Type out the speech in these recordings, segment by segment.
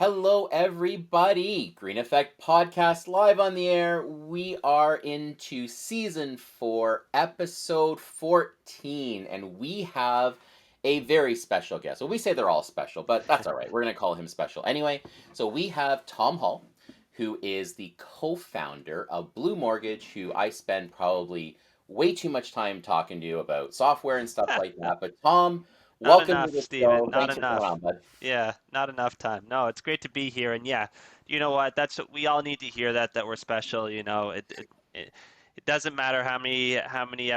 Hello, everybody. Green Effect Podcast live on the air. We are into season 4, episode 14, and we have a very special guest. Well, we say they're all special, but that's all right. We're going to call him special anyway. So we have Tom Hall, who is the co founder of Blu Mortgage, who I spend probably way too much time talking to you about software and stuff like that. But Tom, Not welcome to enough, the Steven. show. Not Thanks for coming enough. on, bud. Yeah, not enough time. No, it's great to be here. And yeah, you know what? That's what we all need to hear that we're special. It doesn't matter how many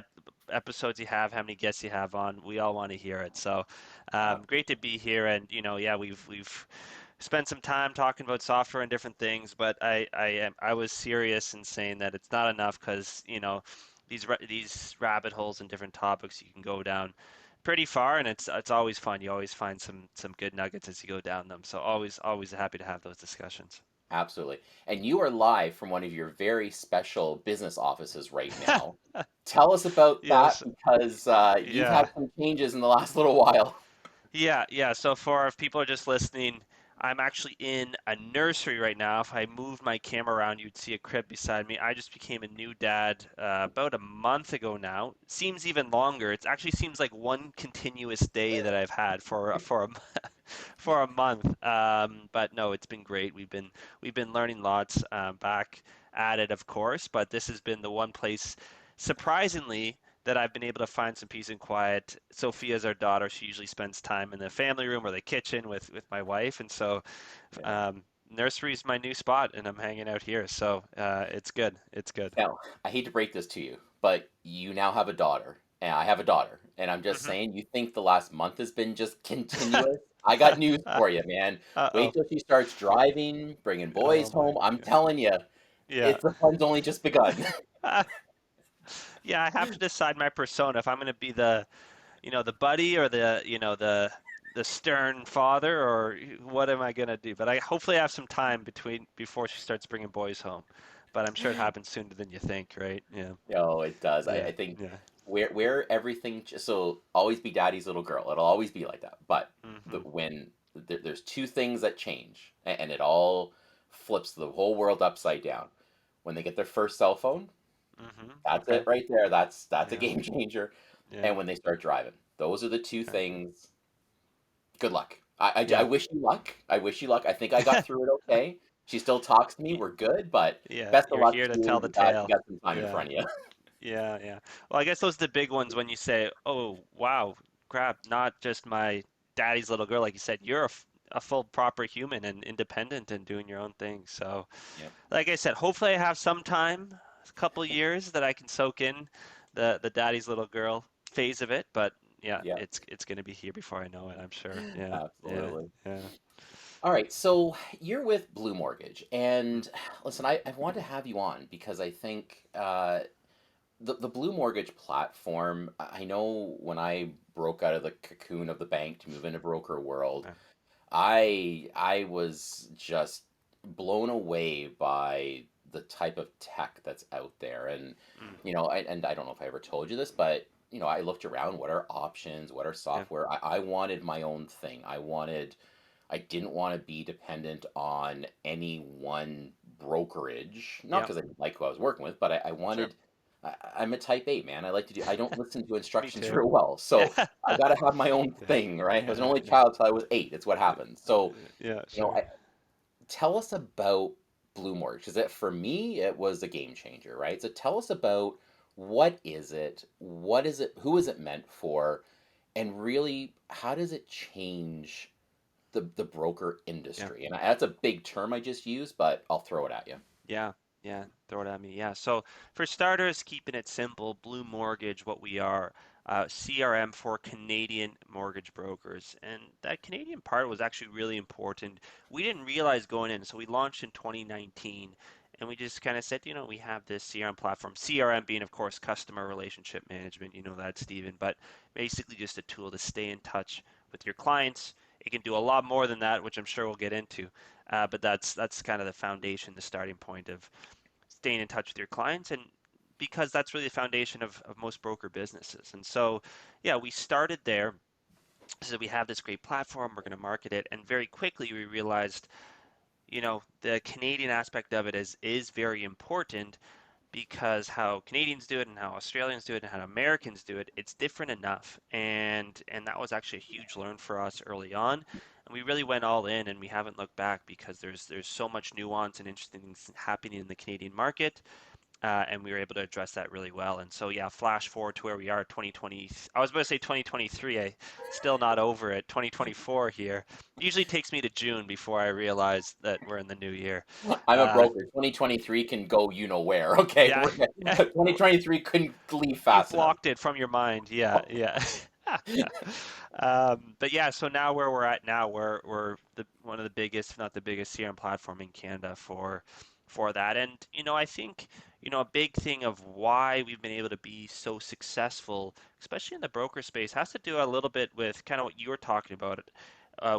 episodes you have, how many guests you have on. We all want to hear it. So, great to be here. And yeah, we've spent some time talking about software and different things, but I was serious in saying that it's not enough because these rabbit holes and different topics you can go down pretty far, and it's always fun. You always find some good nuggets as you go down them. So always happy to have those discussions. Absolutely. And you are live from one of your very special business offices right now. Tell us about that Yes, because you've had yeah. some changes in the last little while. Yeah. So for if people are just listening, I'm actually in a nursery right now. If I moved my camera around, you'd see a crib beside me. I just became a new dad about a month ago now. Seems even longer. It actually seems like one continuous day that I've had for a month. But no, it's been great. We've been learning lots back at it, of course. But this has been the one place, surprisingly, that I've been able to find some peace and quiet. Sophia's our daughter. She usually spends time in the family room or the kitchen with my wife, and so Yeah. nursery is my new spot, and I'm hanging out here. So it's good. It's good. Now, I hate to break this to you, but you now have a daughter, and I have a daughter, and I'm just Hmm. saying, you think the last month has been just continuous? I got news for you, man. Wait Uh-oh. till she starts driving, bringing boys Oh my home. I'm God. telling you, Yeah. it's the fun's only just begun. Yeah, I have to decide my persona if I'm going to be the buddy or the stern father, or what am I gonna do? But I hopefully have some time between before she starts bringing boys home. But I'm sure it happens sooner than you think, right? Yeah, No, it does. I, yeah, I think yeah. where everything so always be daddy's little girl. It'll always be like that. But Hmm. when there's two things that change, and it all flips the whole world upside down. When they get their first cell phone, Hmm. that's it Okay. right there. That's a Yeah, game changer. yeah, And when they start driving, those are the two okay. things. Good luck. I Yeah. wish you luck. I wish you luck. I think I got through it okay. She still talks to me. Y- We're good, but Yeah, best of you're luck here to to you. tell the You tale. got some time in Yeah, front of you. yeah. Well, I guess those are the big ones when you say, "Oh, wow, crap, not just my daddy's little girl," like you said, you're a full proper human and independent and doing your own thing. So, Yep. like I said, hopefully I have some time, a couple years that I can soak in the daddy's little girl phase of it. But yeah, Yeah. it's gonna be here before I know it, I'm sure. Yeah, yeah, Absolutely. yeah. All right, so you're with Blue Mortgage, Mm, and listen, I want to have you on because I think the Blue Mortgage platform. I know when I broke out of the cocoon of the bank to move into broker world, yeah, I was just blown away by the type of tech that's out there, and mm, and I don't know if I ever told you this, but I looked around. What are options? What are yeah, software? I wanted my own thing. I didn't want to be dependent on any one brokerage. Not yeah. because I didn't like who I was working with, but I Sure. wanted. I'm a type A man. I like to do. I don't listen to Me instructions too. real well, Yeah, so I got to have my own yeah, thing, right? I was an yeah, only yeah, child till I was 8. It's what happened. So, yeah. you know, Sure. I, tell us about Blue Mortgage because for me it was a game changer, right? So tell us about what is it, what is it, who is it meant for, and really how does it change the broker Yeah. industry? And that's a big term I just used, but I'll throw it at you. Yeah, yeah, throw it at me. Yeah. So for starters, keeping it simple, Blue Mortgage, what we are, CRM for Canadian mortgage brokers. And that Canadian part was actually really important. We didn't realize going in, so we launched in 2019, and we just kind of said, we have this CRM platform. CRM being, of course, customer relationship management. You know that, Stephen, but basically just a tool to stay in touch with your clients. It can do a lot more than that, which I'm sure we'll get into. But that's kind of the foundation, the starting point of staying in touch with your clients, and because that's really the foundation of most broker businesses. And so, yeah, we started there. So we have this great platform, we're going to market it, and very quickly we realized, the Canadian aspect of it is very important because how Canadians do it and how Australians do it and how Americans do it, it's different enough. And that was actually a huge learn for us early on. And we really went all in and we haven't looked back because there's so much nuance and interesting things happening in the Canadian market. And we were able to address that really well. And so, yeah, flash forward to where we are 2020. I was about to say 2023. I still not over it. 2024 here. Usually takes me to June before I realize that we're in the new year. I'm a Uh, broker. 2023 can go you know where. Okay, yeah, 2023 couldn't leave you fast enough. blocked it from your mind. Yeah, yeah. But yeah, so now where we're at now, we're one of the biggest, if not the biggest CRM platform in Canada for that. And I think a big thing of why we've been able to be so successful, especially in the broker space, has to do a little bit with kind of what you were talking about,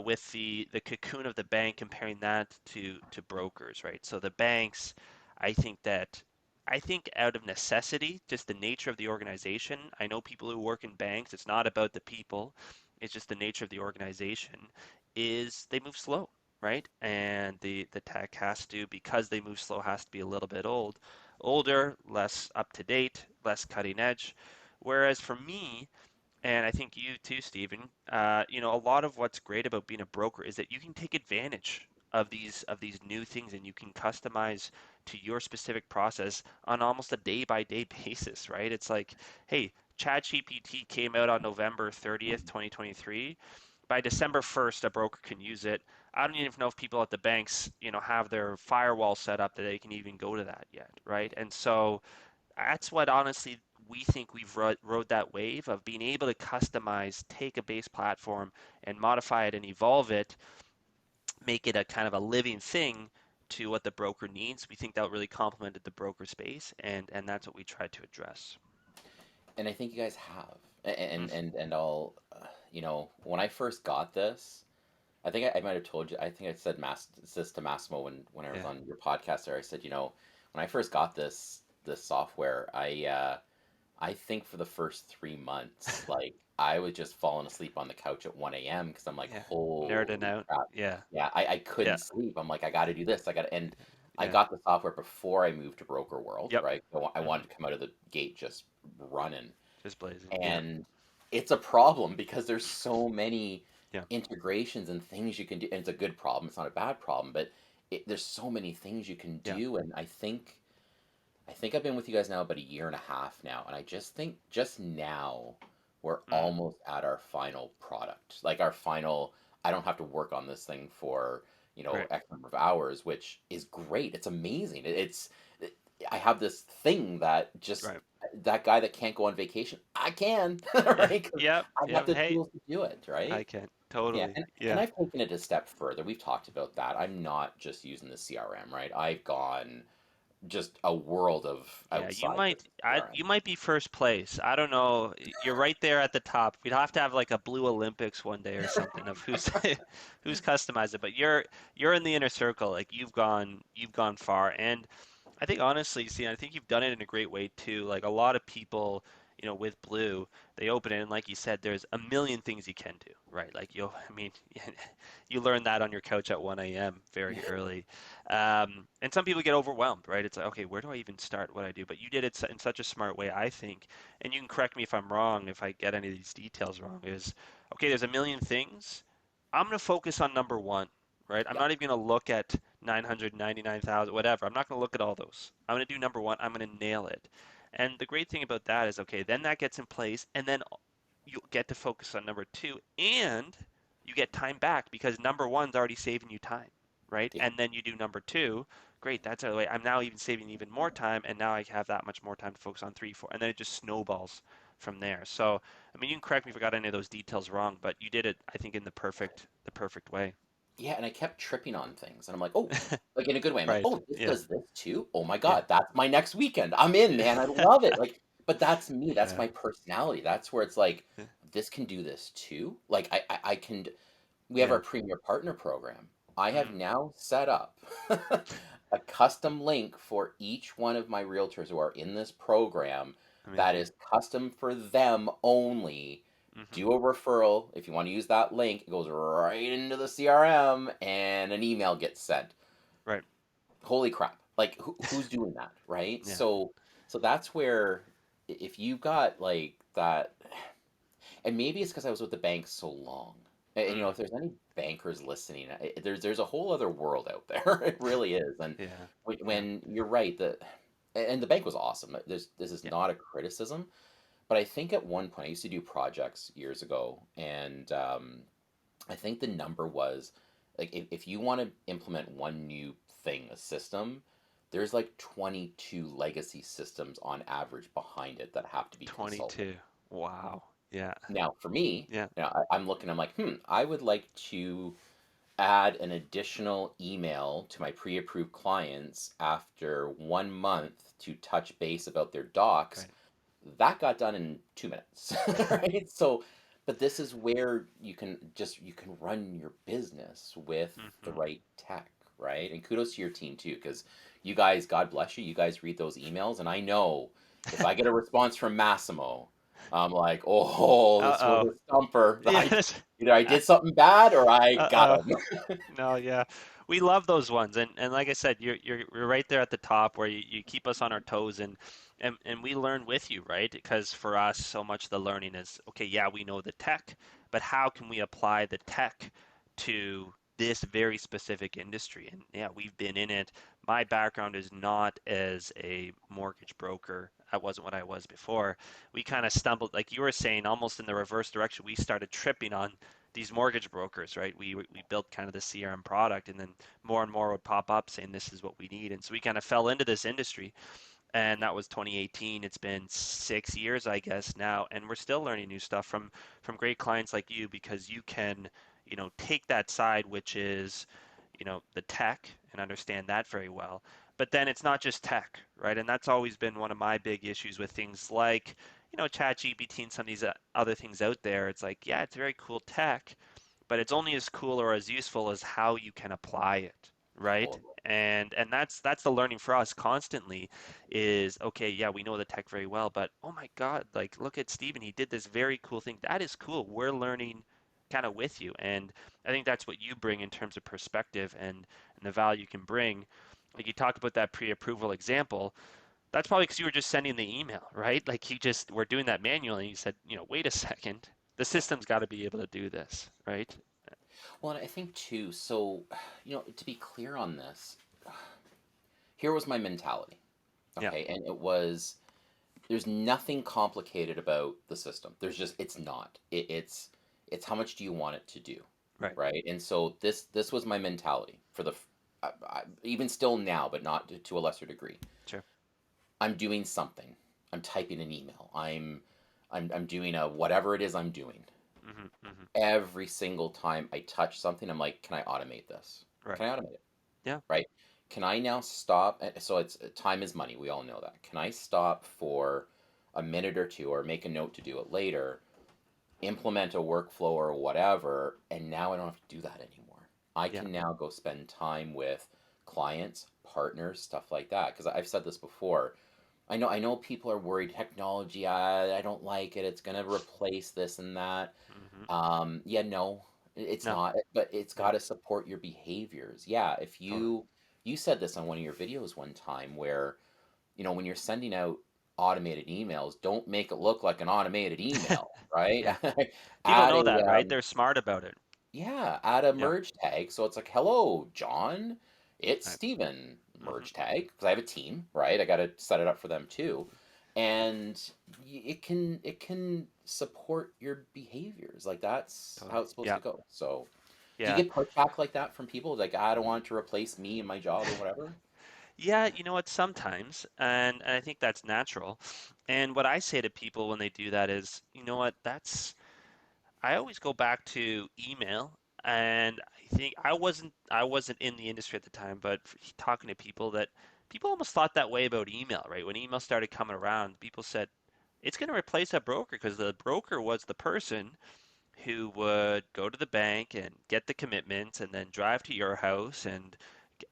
with the cocoon of the bank, comparing that to brokers, right? So the banks, I think that. I think out of necessity, just the nature of the organization. I know people who work in banks, it's not about the people, it's just the nature of the organization, is they move slow, right? And the tech has to, because they move slow, has to be a little bit older, less up to date, less cutting edge. Whereas for me, and I think you too, Stephen, a lot of what's great about being a broker is that you can take advantage of these new things and you can customize to your specific process on almost a day by day basis, right? It's like, hey, ChatGPT came out on November 30th, 2023. By December 1st, a broker can use it. I don't even know if people at the banks, have their firewall set up that they can even go to that yet, right? And so that's what honestly we think we've rode that wave of being able to customize, take a base platform and modify it and evolve it, make it a kind of a living thing to what the broker needs. We think that really complemented the broker space, and that's what we tried to address. And I think you guys have. And Mm, and and I'll, when I first got this, I think I might have told you. I think I said this to Massimo when I was yeah, on your podcast there. I said, when I first got this software, I think for the first 3 months, like I was just falling asleep on the couch at 1 a.m. because I'm like, yeah, nerding holy out. crap. Yeah, Yeah, I yeah, couldn't sleep. I'm like, I got to do this. And I yeah, got the software before I moved to Broker World, yep. right? I Hmm. wanted to come out of the gate just running. Just blazing. Yeah, And it's a problem because there's so many yeah, integrations and things you can do. And it's a good problem. It's not a bad problem, but there's so many things you can yeah. do. And I think I've been with you guys now about a year and a half now, and I just think just now we're Mm, almost at our final product. Like our final, I don't have to work on this thing for, right, X number of hours, which is great. It's amazing. I have this thing that just, right. that guy that can't go on vacation, I can, Yeah, right? 'Cause yep, I have yep. the Hey, tools to do it, I right? can Yeah, totally. and Yeah. I've taken it a step further. We've talked about that. I'm not just using the CRM, right? I've gone just a world of Yeah, outside the CRM. you might be first place. I don't know. You're right there at the top. We'd have to have like a Blue Olympics one day or something of who's who's customized it. But you're in the inner circle. Like you've gone far. And I think honestly, see, I think you've done it in a great way too. Like a lot of people, with Blue, they open it and like you said, there's a million things you can do, right? Like I mean, you learn that on your couch at 1 a.m. very early. And some people get overwhelmed, right? It's like, okay, where do I even start what I do? But you did it in such a smart way, I think. And you can correct me if I'm wrong, if I get any of these details wrong, is okay, there's a million things. I'm going to focus on number one, right? I'm Yeah, not even going to look at 999,000, whatever. I'm not going to look at all those. I'm going to do number one. I'm going to nail it. And the great thing about that is, okay, then that gets in place, and then you get to focus on number two, and you get time back because number one's already saving you time, right? yeah, And then you do number two. Great, that's out of the way. I'm now even saving even more time, and now I have that much more time to focus on three, four, and then it just snowballs from there. So, I mean, you can correct me if I got any of those details wrong, but you did it, I think, in the perfect way. yeah. And I kept tripping on things, and I'm like, oh, like in a good way. I'm like, Right. oh, this Yeah. does this too. Oh my Yeah. god, that's my next weekend. I'm in, man. I Yeah. love it. Like, but that's me. That's Yeah. my personality. That's where it's like, Yeah. this can do this too. Like, I can. We have our Yeah. premier partner program. I have Mm, now set up a custom link for each one of my realtors who are in this program that amazing. is custom for them only. Hmm. Do a referral. If you want to use that link, it goes right into the CRM and an email gets sent. Right. Holy crap. Like who's doing that, right? Yeah. So that's where if you've got like that, and maybe it's because I was with the bank so long. And Mm. if there's any bankers listening, there's a whole other world out there. It really is. And Yeah. Yeah. when you're right, and the bank was awesome. This is Yeah. not a criticism, but I think at one point I used to do projects years ago, and I think the number was like if you want to implement one new thing, a system, there's like 22 legacy systems on average behind it that have to be consulted. 22. Wow. Yeah. Now, for me, Yeah. I'm looking, I'm like, I would like to add an additional email to my pre-approved clients after 1 month to touch base about their docs. Right. That got done in 2 minutes, right? So, but this is where you can run your business with the Hmm. right tech, right? And kudos to your team too, because you guys, God bless you, you guys read those emails, and I know if I get a response from Massimo, I'm like, oh, this was Uh-oh. a stumper. Yes. Either I did something bad or I got Uh-oh. him. No, yeah. We love those ones. And like I said, you're right there at the top where you keep us on our toes and we learn with you, right? Because for us, so much of the learning is, okay, yeah, we know the tech, but how can we apply the tech to this very specific industry? And yeah, we've been in it. My background is not as a mortgage broker. That wasn't what I was before. We kind of stumbled, like you were saying, almost in the reverse direction. We started tripping on these mortgage brokers, right? We built kind of the CRM product, and then more and more would pop up saying this is what we need, and so we kind of fell into this industry, and that was 2018. It's been 6 years, I guess, now, and we're still learning new stuff from great clients like you because you can, take that side, which is, the tech, and understand that very well. But then it's not just tech, right? And that's always been one of my big issues with things like, ChatGPT and some of these other things out there. It's like, yeah, it's very cool tech, but it's only as cool or as useful as how you can apply it, right? Totally. And that's the learning for us constantly is okay, yeah, we know the tech very well, but oh my God, like look at Steven, he did this very cool thing. That is cool. We're learning kind of with you. And I think that's what you bring in terms of perspective and the value you can bring. Like you talked about that pre-approval example, that's probably because you were just sending the email, right? Like you just were doing that manually. You said, wait a second, the system's got to be able to do this, right? Well, and I think too, so, to be clear on this, here was my mentality. Yeah, Okay. And there's nothing complicated about the system. It's not. It's how much do you want it to do, right. right? And so this was my mentality for even still now, but not to a lesser degree. Sure. I'm doing something. I'm typing an email. I'm doing a whatever it is I'm doing. Hmm. Hmm. Every single time I touch something, I'm like, can I automate this? Right. Can I automate it? Yeah. Right? Can I now stop? So it's time is money. We all know that. Can I stop for a minute or two or make a note to do it later, implement a workflow or whatever, and now I don't have to do that anymore. I Yeah. can now go spend time with clients, partners, stuff like that. Because I've said this before. I know people are worried technology, I don't like it. It's going to replace this and that. Hmm. Yeah, no, it's No. not, but it's got No. to support your behaviors. Yeah, if Totally. you said this on one of your videos one time where, when you're sending out automated emails, don't make it look like an automated email, right? Yeah. People Add know a that, right? They're smart about it. yeah, add a Yeah. merge tag. So it's like, hello, John, it's Right. Steven. Hmm. Merge tag because I have a team, right? I got to set it up for them too, and it can support your behaviors. Like that's how Totally. it's supposed Yeah. to go. So, do you Yeah. get pushback like that from people? Like, I don't want it to replace me and my job or whatever. Yeah, you know what? Sometimes, and I think that's natural. And what I say to people when they do that is, you know what? I always go back to email, and I think I wasn't in the industry at the time, but talking to people that people almost thought that way about email, right? When email started coming around, people said it's going to replace a broker because the broker was the person who would go to the bank and get the commitments and then drive to your house and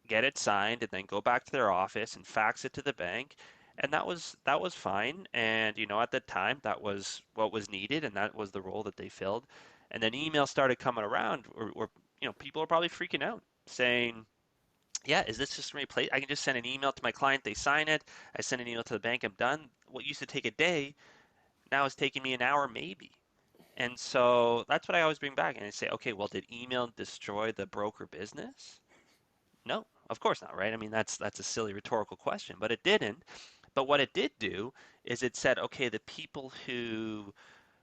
get it signed and then go back to their office and fax it to the bank. And that was fine. And at the time that was what was needed and that was the role that they filled. And then emails started coming around or people are probably freaking out saying, Yeah, is this system replace? I can just send an email to my client, they sign it. I send an email to the bank, I'm done. What used to take a day now is taking me an hour maybe. And so that's what I always bring back. And I say, okay, well, did email destroy the broker business? No, of course not, right? I mean, that's a silly rhetorical question, but it didn't. But what it did do is it said, okay, the people who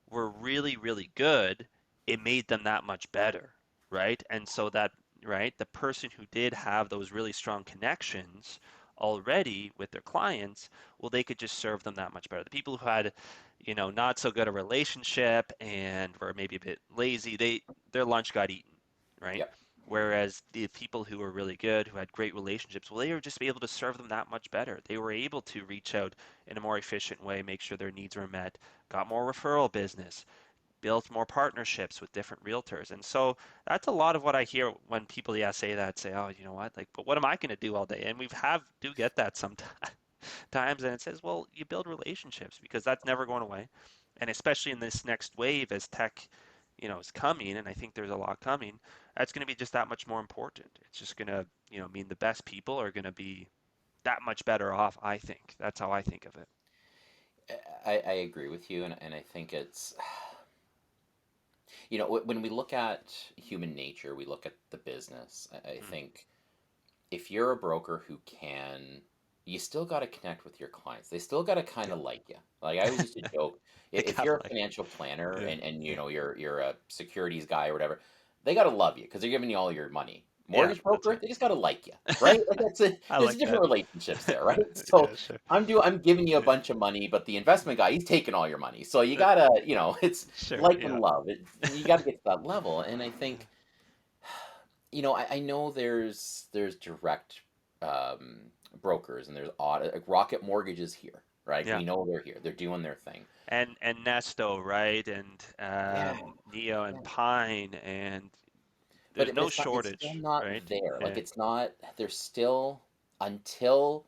were really, really good, it made them that much better, right? And so that, right, the person who did have those really strong connections already with their clients, well, they could just serve them that much better. The people who had, not so good a relationship and were maybe a bit lazy, their lunch got eaten, right? Yep. Whereas the people who were really good, who had great relationships, well, they were just able to serve them that much better. They were able to reach out in a more efficient way, make sure their needs were met, got more referral business, built more partnerships with different realtors. And so that's a lot of what I hear when people, yeah, say that, say, oh, you know what, like, but what am I going to do all day? And do get that sometimes. And it says, well, you build relationships because that's never going away. And especially in this next wave as tech, is coming, and I think there's a lot coming, that's going to be just that much more important. It's just going to, mean the best people are going to be that much better off, I think. That's how I think of it. I agree with you, and I think it's, when we look at human nature, we look at the business. I Mm, think if you're a broker who can, you still got to connect with your clients. They still got to kind yeah. of like you. Like I always used to joke, They if got you're a like, financial planner yeah, and yeah, you're a securities guy or whatever, they got to love you because they're giving you all your money. yeah, Mortgage that's broker, right. they just got to like you, right? Like that's it. I There's like different that. relationships there, right? So Yeah, sure. I'm giving you a Yeah. bunch of money, but the investment guy, he's taking all your money. So you Uh, gotta, it's sure. like and Yeah. love. You got to get to that level, and I think I know there's direct um, brokers and there's audit like Rocket Mortgages here, right? Yeah. We know they're here. They're doing their thing. And Nesto, right? And Yeah, Neo and yeah. Pine, and But there's no it's still shortage, not right? there. Like Yeah. it's not. There's still until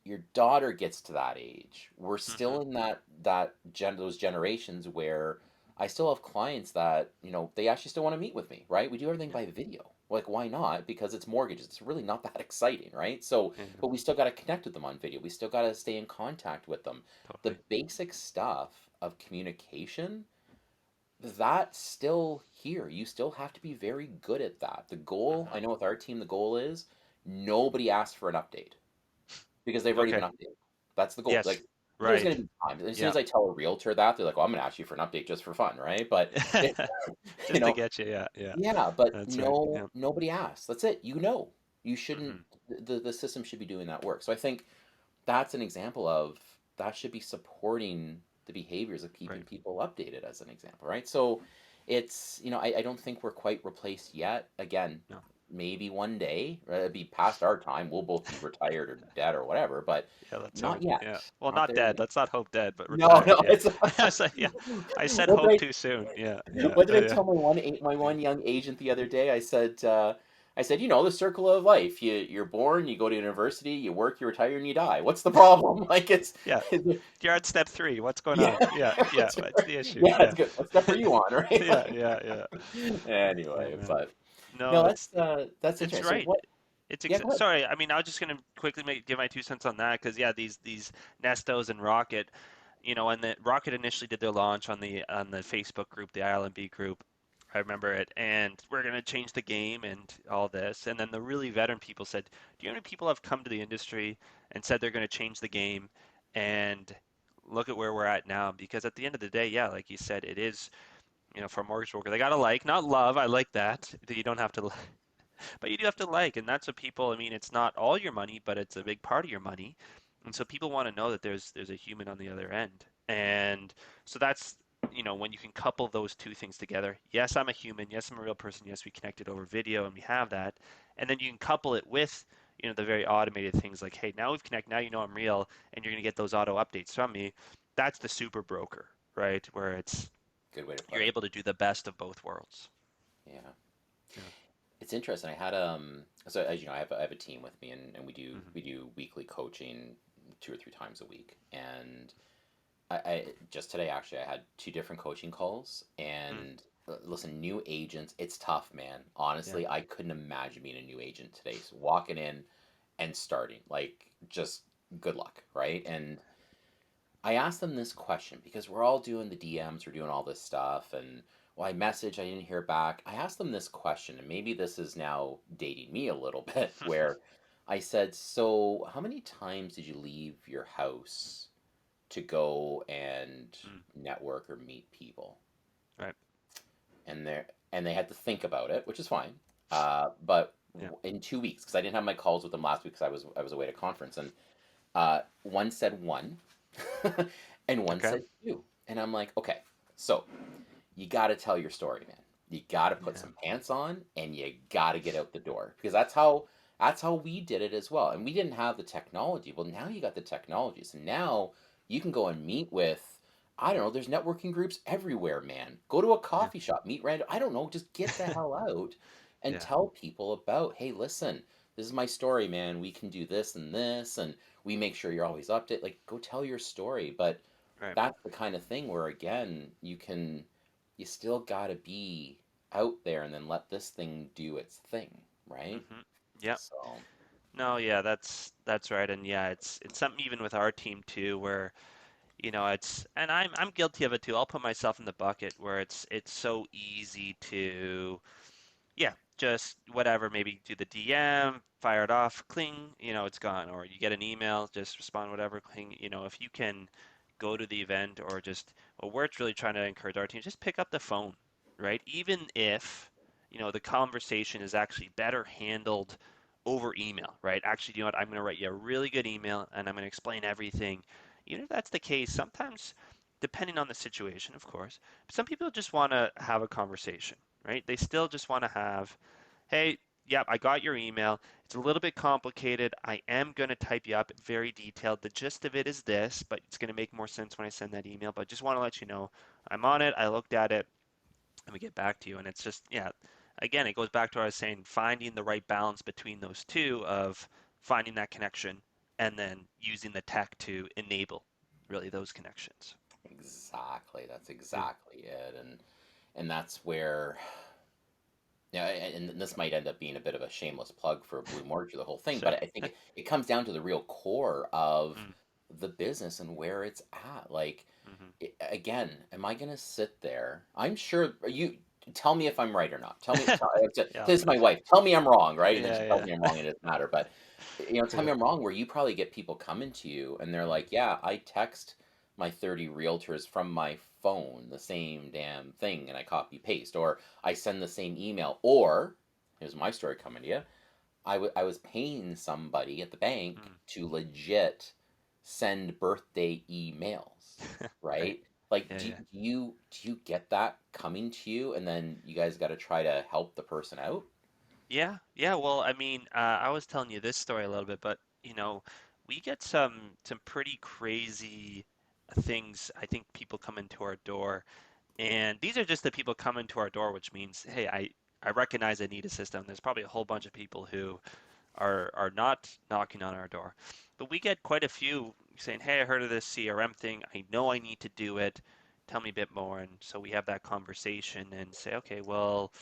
your daughter gets to that age. We're Hmm. still in those generations where I still have clients that they actually still want to meet with me, right? We do everything Yeah. by video. Like why not? Because it's mortgages. It's really not that exciting, right? So, Yeah. but we still got to connect with them on video. We still got to stay in contact with them. The Totally. basic stuff of communication, that's still here. You still have to be very good at that. The goal, Hmm. I know with our team, the goal is nobody asks for an update because they've already been Okay. updated. That's the goal. Yes. Like, there's going Right. to be times, as soon Yeah. as I tell a realtor that, they're like, "Well, I'm going to ask you for an update just for fun, right?" But it, you Just to know, get you. Yeah. Yeah. yeah, but That's right. no, Yeah. nobody asks. That's it. You shouldn't. Hmm. The system should be doing that work. So I think that's an example of that should be supporting the behaviors of keeping Right. people updated as an example, right? So it's I don't think we're quite replaced yet. Again, No. maybe one day, right, it'd be past our time, we'll both be retired or dead or whatever, but Yeah, that's not right. yet. Yeah. Well, Not not there dead. yet. Let's not hope dead, but No, retired. no, Yeah. it's I was like, yeah. I said what hope did too soon. Yeah. Yeah. what did I Yeah. tell my one young agent the other day? I said, the circle of life. You're born, you go to university, you work, you retire, and you die. What's the problem? Like Yeah. You're at step three. What's going yeah, on? Yeah. Yeah. that's What's right. the issue? Yeah, Yeah. that's good. What step are you on, right? Yeah. Yeah. Yeah. Oh Anyway, man. but No, no, it's that's it's interesting. So right. what? It's Yeah, go ahead. sorry. I mean, I was just gonna quickly give my 2 cents on that because yeah, these Nestos and Rocket, and the Rocket initially did their launch on the Facebook group, the ILMB group. I remember it, and we're gonna change the game and all this. And then the really veteran people said, "Do you know how many people have come to the industry and said they're gonna change the game?" And look at where we're at now. Because at the end of the day, yeah, like you said, it is, for a mortgage broker, they gotta like, not love. I like that. That you don't have to but you do have to like, and that's what people, I mean, it's not all your money, but it's a big part of your money. And so people want to know that there's a human on the other end. And so that's, when you can couple those two things together. Yes, I'm a human. Yes, I'm a real person. Yes, we connected over video and we have that. And then you can couple it with, the very automated things like, hey, now we've connected, now you know I'm real, and you're going to get those auto updates from me. That's the super broker, right? Where Good way to you're put it. able to do the best of both worlds. Yeah. Yeah. It's interesting. I had so as you know, I have a team with me, and we do Hmm. we do weekly coaching 2 or 3 times a week. And I just today actually I had two different coaching calls, Mm. and Listen, new agents, it's tough, man. Yeah. Honestly, I couldn't imagine being a new agent today. So walking in and starting, like, just good luck, right? And I asked them this question because we're all doing the DMs, we're doing all this stuff, and well, I messaged, I didn't hear back. I asked them this question, and maybe this is now dating me a little bit, where I said, "So, how many times did you leave your house to go and Mm, network or meet people?" right. And they had to think about it, which is fine. But Yeah. in 2 weeks, because I didn't have my calls with them last week because I was away at a conference, and one said one, and one Okay. said two, and I'm like, okay, so you got to tell your story, man. You got to put Yeah. some pants on and you got to get out the door because that's how we did it as well. And we didn't have the technology. Well, now you got the technology. So now you can go and meet with I don't know, there's networking groups everywhere, man. Go to a Yeah. coffee shop, meet random I don't know, just get the hell out and Yeah. tell people about, "Hey, listen, this is my story, man. We can do this and this and we make sure you're always updated." Like go tell your story, but Right. that's the kind of thing where again, you still got to be out there and then let this thing do its thing, right? Hmm. Yeah. So, No, yeah, that's right. And yeah, it's something even with our team too, where it's and I'm guilty of it too. I'll put myself in the bucket where it's so easy to yeah, just whatever, maybe do the DM, fire it off, cling, it's gone. Or you get an email, just respond, whatever, cling. If you can go to the event or just, well, we're really trying to encourage our team, just pick up the phone, right? Even if, the conversation is actually better handled over email, right? Actually, you know what? I'm going to write you a really good email and I'm going to explain everything. Even if that's the case, sometimes, depending on the situation, of course, some people just want to have a conversation, right? They still just want to have, hey, yep, I got your email. It's a little bit complicated. I am going to type you up very detailed. The gist of it is this, but it's going to make more sense when I send that email. But just want to let you know I'm on it. I looked at it. Let me get back to you. And it's just, yeah, again, it goes back to what I was saying, finding the right balance between those two of finding that connection and then using the tech to enable really those connections. exactly, that's Yeah, exactly it. And that's where yeah, and this might end up being a bit of a shameless plug for Blue Mortgage, the whole thing, sure. but I think it comes down to the real core of Mm, the business and where it's at. Like, hmm. again, am I gonna sit there? I'm sure you tell me if I'm right or not. Yeah, I'll This is my trust you. wife. Tell me I'm wrong, right? And then she tells Yeah, me I'm wrong, and it doesn't matter. But tell yeah. me I'm wrong. Where you probably get people coming to you, and they're Mm, like, "Yeah, I text my 30 realtors from my phone the same damn thing, and I copy paste, or I send the same email, or here's my story coming to you. I was paying somebody at the bank mm. to legit send birthday emails, Right. right? Like, Yeah, yeah. do you get that coming to you, and then you guys got to try to help the person out? Yeah, yeah. Well, I mean, I was telling you this story a little bit, but we get some pretty crazy things. I think people come into our door, and these are just the people come into our door, which means, hey, I recognize I need a system. There's probably a whole bunch of people who are not knocking on our door. But we get quite a few saying, "Hey, I heard of this CRM thing. I know I need to do it. Tell me a bit more." And so we have that conversation and say, "Okay, well,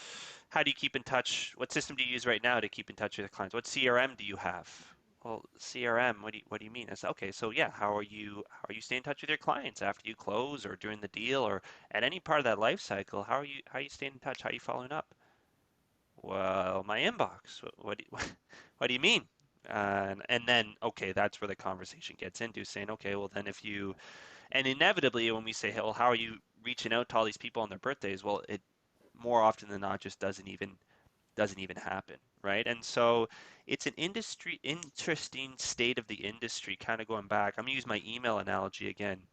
how do you keep in touch? What system do you use right now to keep in touch with your clients? What CRM do you have?" Well, CRM, what do you mean? I said, okay, so yeah, how are you staying in touch with your clients after you close or during the deal or at any part of that life cycle? How are you staying in touch? How are you following up? Well, my inbox. What do you, what do you mean? And then, okay, that's where the conversation gets into saying, okay, well, then if you, and inevitably when we say, hey, well, how are you reaching out to all these people on their birthdays? Well, it more often than not just doesn't even happen, right? And so it's an industry interesting state of the industry, kind of going back. I'm gonna use my email analogy again.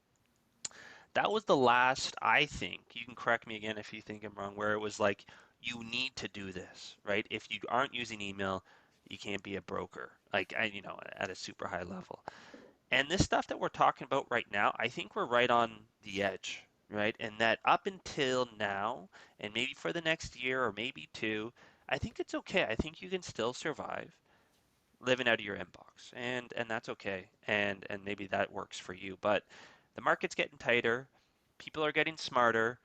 That was the last, I think, you can correct me again if you think I'm wrong, where it was like, you need to do this, right? If you aren't using email, you can't be a broker, like, at a super high level. And this stuff that we're talking about right now, I think we're right on the edge, right? And that up until now, and maybe for the next year or maybe two, I think it's okay. I think you can still survive living out of your inbox, and that's okay. And maybe that works for you. But the market's getting tighter. People are getting smarter.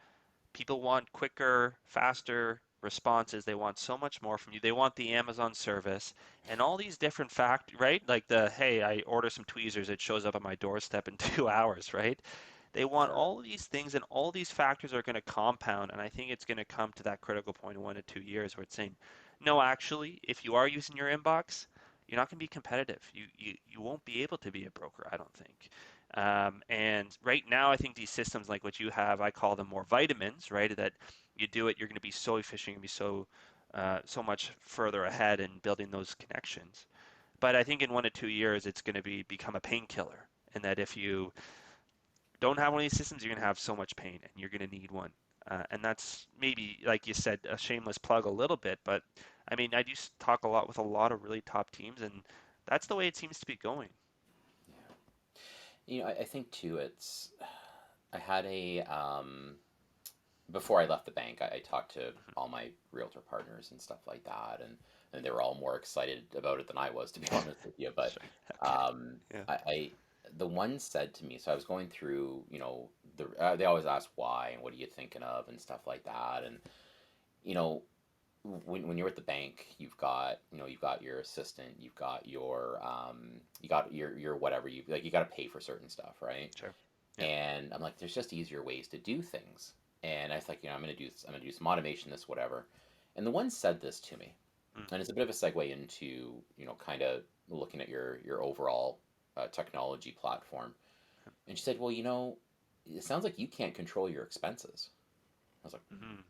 People want quicker, faster responses. They want so much more from you. They want the Amazon service and all these different right? Like hey, I order some tweezers, it shows up at my doorstep in 2 hours, right? They want Sure. all of these things, and all these factors are going to compound. And I think it's going to come to that critical point in 1 to 2 years where it's saying, no, actually, if you are using your inbox, you're not going to be competitive. You won't be able to be a broker, I don't think. And right now, I think these systems like what you have, I call them more vitamins, right? That you do it, you're going to be so efficient, you're going to be so much further ahead in building those connections. But I think in 1 to 2 years, it's going to become a painkiller, and that if you don't have one of these systems, you're going to have so much pain, and you're going to need one. And that's maybe, like you said, a shameless plug a little bit, but I mean, I do talk a lot with a lot of really top teams, and that's the way it seems to be going. Yeah. I think too. I had a before I left the bank, I talked to Mhm. all my realtor partners and stuff like that, and they were all more excited about it than I was, to be honest with you. But Sure. Okay. um, Yeah. I the one said to me, so I was going through, they always ask why and what are you thinking of and stuff like that, and you know, when you're at the bank, you've got your assistant, you got your whatever you got to pay for certain stuff, right? Sure. Yeah. And I'm like, there's just easier ways to do things. And I was like, I'm gonna do some automation, this whatever. And the one said this to me, Mm. and it's a bit of a segue into kind of looking at your overall technology platform. And she said, well, it sounds like you can't control your expenses. I was like, Hmm.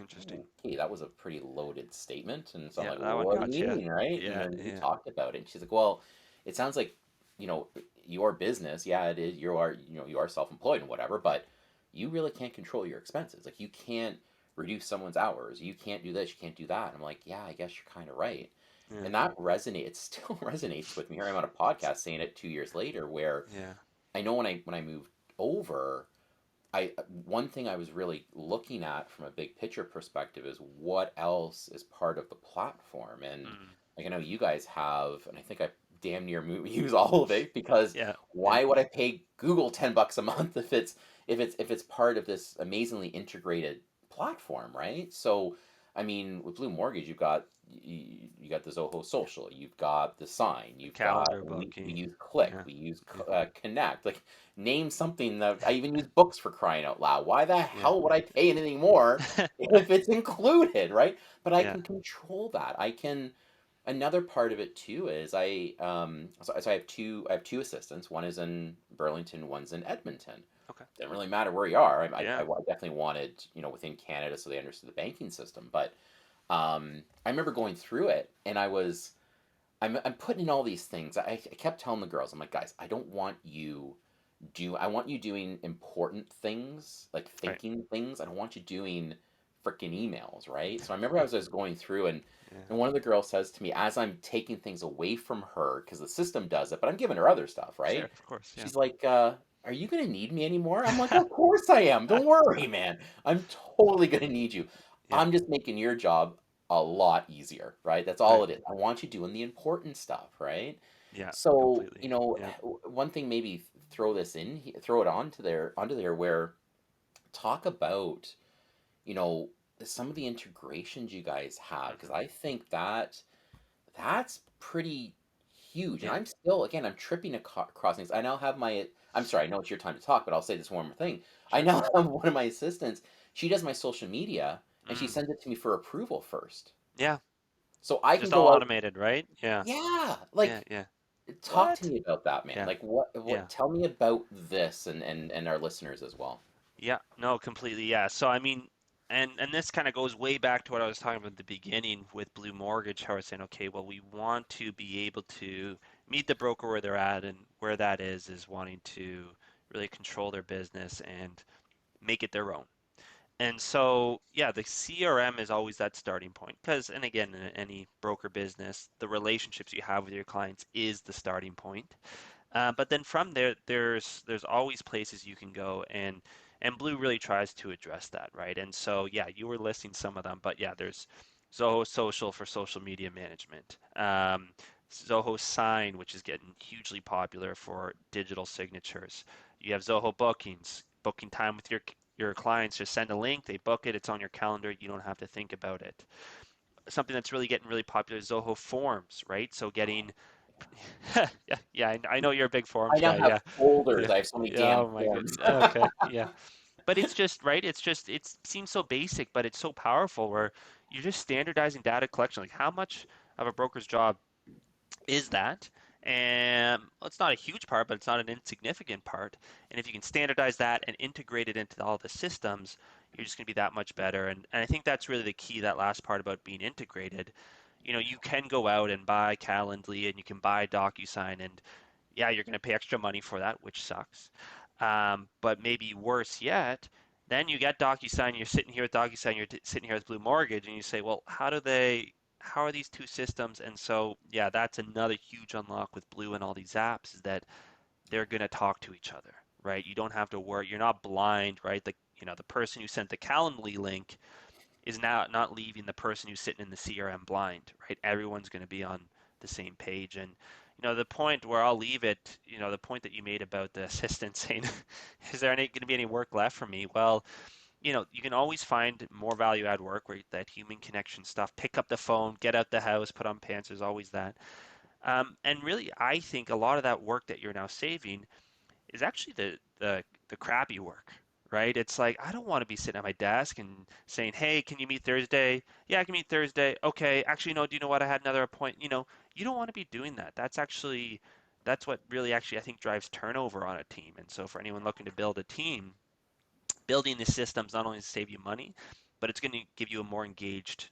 Interesting. okay, that was a pretty loaded statement. And so I'm Yeah, like, that well, one what do you got you. mean, right? And Yeah. then we Yeah. talked about it. And she's like, well, it sounds like, you know, your business, yeah, it is, you are self-employed and whatever, but you really can't control your expenses. Like you can't reduce someone's hours. You can't do this, you can't do that. And I'm like, yeah, I guess you're kind of right. Yeah. And that resonates, it still resonates with me. Here I'm on a podcast saying it 2 years later, where Yeah. I know when I moved over, one thing I was really looking at from a big picture perspective is what else is part of the platform. And Mm. like I know you guys have, and I think I damn near use all of it, because Yeah. Yeah. why would I pay Google $10 a month if it's part of this amazingly integrated platform, right? So I mean, with Blue Mortgage, you got the Zoho Social, you've got the Sign, The you've got calendar we booking. use Click, Yeah. we use Yeah. Connect. Like name something that I even use books, for crying out loud. Why the Yeah. hell would I pay anything more if it's included, right? But I Yeah. can control that. I can. Another part of it too is so I have two assistants. One is in Burlington, one's in Edmonton. Okay. Didn't really matter where you are. Yeah. I definitely wanted within Canada so they understood the banking system. But I remember going through it, and I'm putting in all these things. I kept telling the girls, I'm like, guys, I want you doing important things, like Right. thinking things. I don't want you doing freaking emails, right? So I remember I was going through, Yeah. and one of the girls says to me, as I'm taking things away from her, because the system does it, but I'm giving her other stuff, Sure. right? Of course. Yeah. She's like, are you gonna need me anymore? I'm like, of course I am. Don't worry, man. I'm totally gonna need you. Yeah. I'm just making your job a lot easier, right? That's all Right. it is. I want you doing the important stuff, right? Yeah. So, Completely. Yeah. one thing, maybe throw it onto there where talk about, you know, some of the integrations you guys have, because Hmm. I think that's pretty huge. And Yeah. I'm tripping across things. I now have I'm sorry, I know it's your time to talk, but I'll say this one more thing. I Sure. now have one of my assistants. She does my social media, and she Mm. sends it to me for approval first. Yeah. So I can Just all go out. automated, right? Yeah. Yeah, Yeah. like Yeah. talk to What? me about that, man. Yeah. Like what Yeah. tell me about this and our listeners as well. Yeah, no, completely. Yeah. So I mean, and this kind of goes way back to what I was talking about at the beginning with Blue Mortgage, how I was saying, okay, well, we want to be able to meet the broker where they're at, and where that is wanting to really control their business and make it their own. And so, yeah, the CRM is always that starting point because, and again, in any broker business, the relationships you have with your clients is the starting point. But then from there, there's always places you can go, and Blue really tries to address that, right? And so yeah, you were listing some of them, but yeah, there's Zoho Social for social media management, Zoho Sign, which is getting hugely popular for digital signatures. You have Zoho Bookings, booking time with your your clients just send a link, they book it, it's on your calendar, you don't have to think about it. Something that's really getting really popular is Zoho Forms, right? So getting, yeah, yeah, I know you're a big I Forms now guy, have yeah, folders. yeah, I have so many yeah. damn Oh my God, forms. okay, yeah. But it's just right. It's just it seems so basic, but it's so powerful. Where you're just standardizing data collection. Like how much of a broker's job is that? And well, it's not a huge part, but it's not an insignificant part. And if you can standardize that and integrate it into all the systems, you're just going to be that much better. And I think that's really the key, that last part about being integrated. You can go out and buy Calendly and you can buy DocuSign, and yeah, you're going to pay extra money for that, which sucks. But maybe worse yet, then you get DocuSign, you're sitting here with DocuSign, you're sitting here with Blue Mortgage, and you say, well, how are these two systems? And so, yeah, that's another huge unlock with Blue and all these apps is that they're going to talk to each other, right? You don't have to worry. You're not blind, right? The person who sent the Calendly link is now not leaving the person who's sitting in the CRM blind, right? Everyone's going to be on the same page. And the point where I'll leave it, the point that you made about the assistant saying, "Is there going to be any work left for me?" Well, you can always find more value add work where that human connection stuff. Pick up the phone, get out the house, put on pants. There's always that. And really, I think a lot of that work that you're now saving is actually the crappy work, right? It's like I don't want to be sitting at my desk and saying, "Hey, can you meet Thursday?" Yeah, I can meet Thursday. Okay, actually, no. Do you know what? I had another appointment. You don't want to be doing that. That's what really actually I think drives turnover on a team. And so for anyone looking to build a team, building the systems not only to save you money, but it's going to give you a more engaged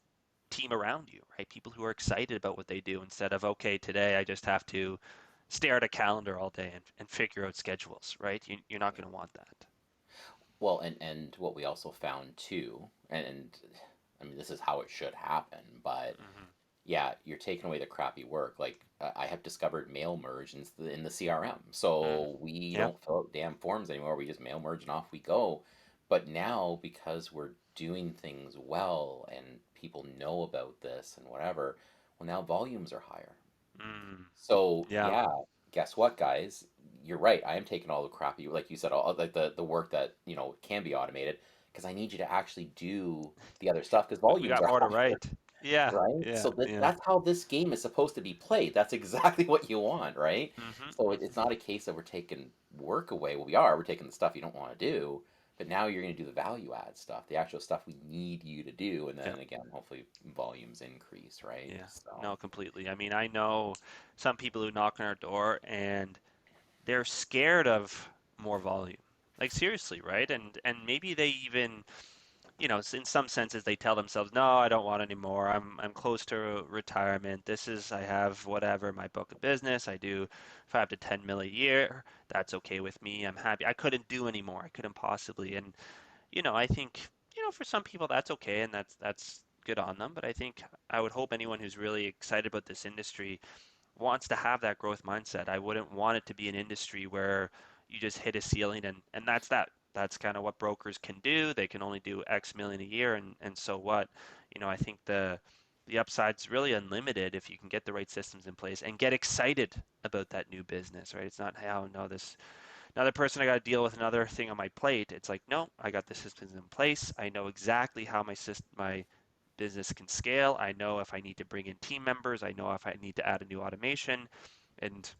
team around you, right? People who are excited about what they do instead of, okay, today I just have to stare at a calendar all day and figure out schedules, right? You're not going to want that. Well, and what we also found too, and I mean this is how it should happen, but Hmm. yeah, you're taking away the crappy work. Like I have discovered mail merge in the CRM, Mm. so we Yep. don't fill out damn forms anymore. We just mail merge and off we go. But now because we're doing things well and people know about this and whatever, well now volumes are higher. Mm. So Yeah. yeah, guess what, guys? You're right. I am taking all the crappy, like you said, all like the work that can be automated because I need you to actually do the other stuff because We volumes got are more to higher, write. Yeah. right? Yeah. So Yeah. that's how this game is supposed to be played. That's exactly what you want, right? Hmm. So it's Hmm. not a case of we're taking work away. Well, we are. We're taking the stuff you don't want to do, but now you're going to do the value add stuff, the actual stuff we need you to do, and Yeah. then again, hopefully volumes increase, right? Yeah. So. No, completely. I mean, I know some people who knock on our door and they're scared of more volume. Like seriously, right? And maybe they even, in some senses they tell themselves, "No, I don't want any more. I'm close to retirement. I have whatever, my book of business. I do 5 to 10 mil a year. That's okay with me. I'm happy. I couldn't do any more. I couldn't possibly." And I think, for some people that's okay and that's good on them, but I think I would hope anyone who's really excited about this industry wants to have that growth mindset. I wouldn't want it to be an industry where you just hit a ceiling and that's that. That's kind of what brokers can do. They can only do X million a year and so what? I think the upside's really unlimited if you can get the right systems in place and get excited about that new business, right? It's not, hey, oh no, this another person I got to deal with another thing on my plate. It's like, no, I got the systems in place. I know exactly how my business can scale. I know if I need to bring in team members. I know if I need to add a new automation, and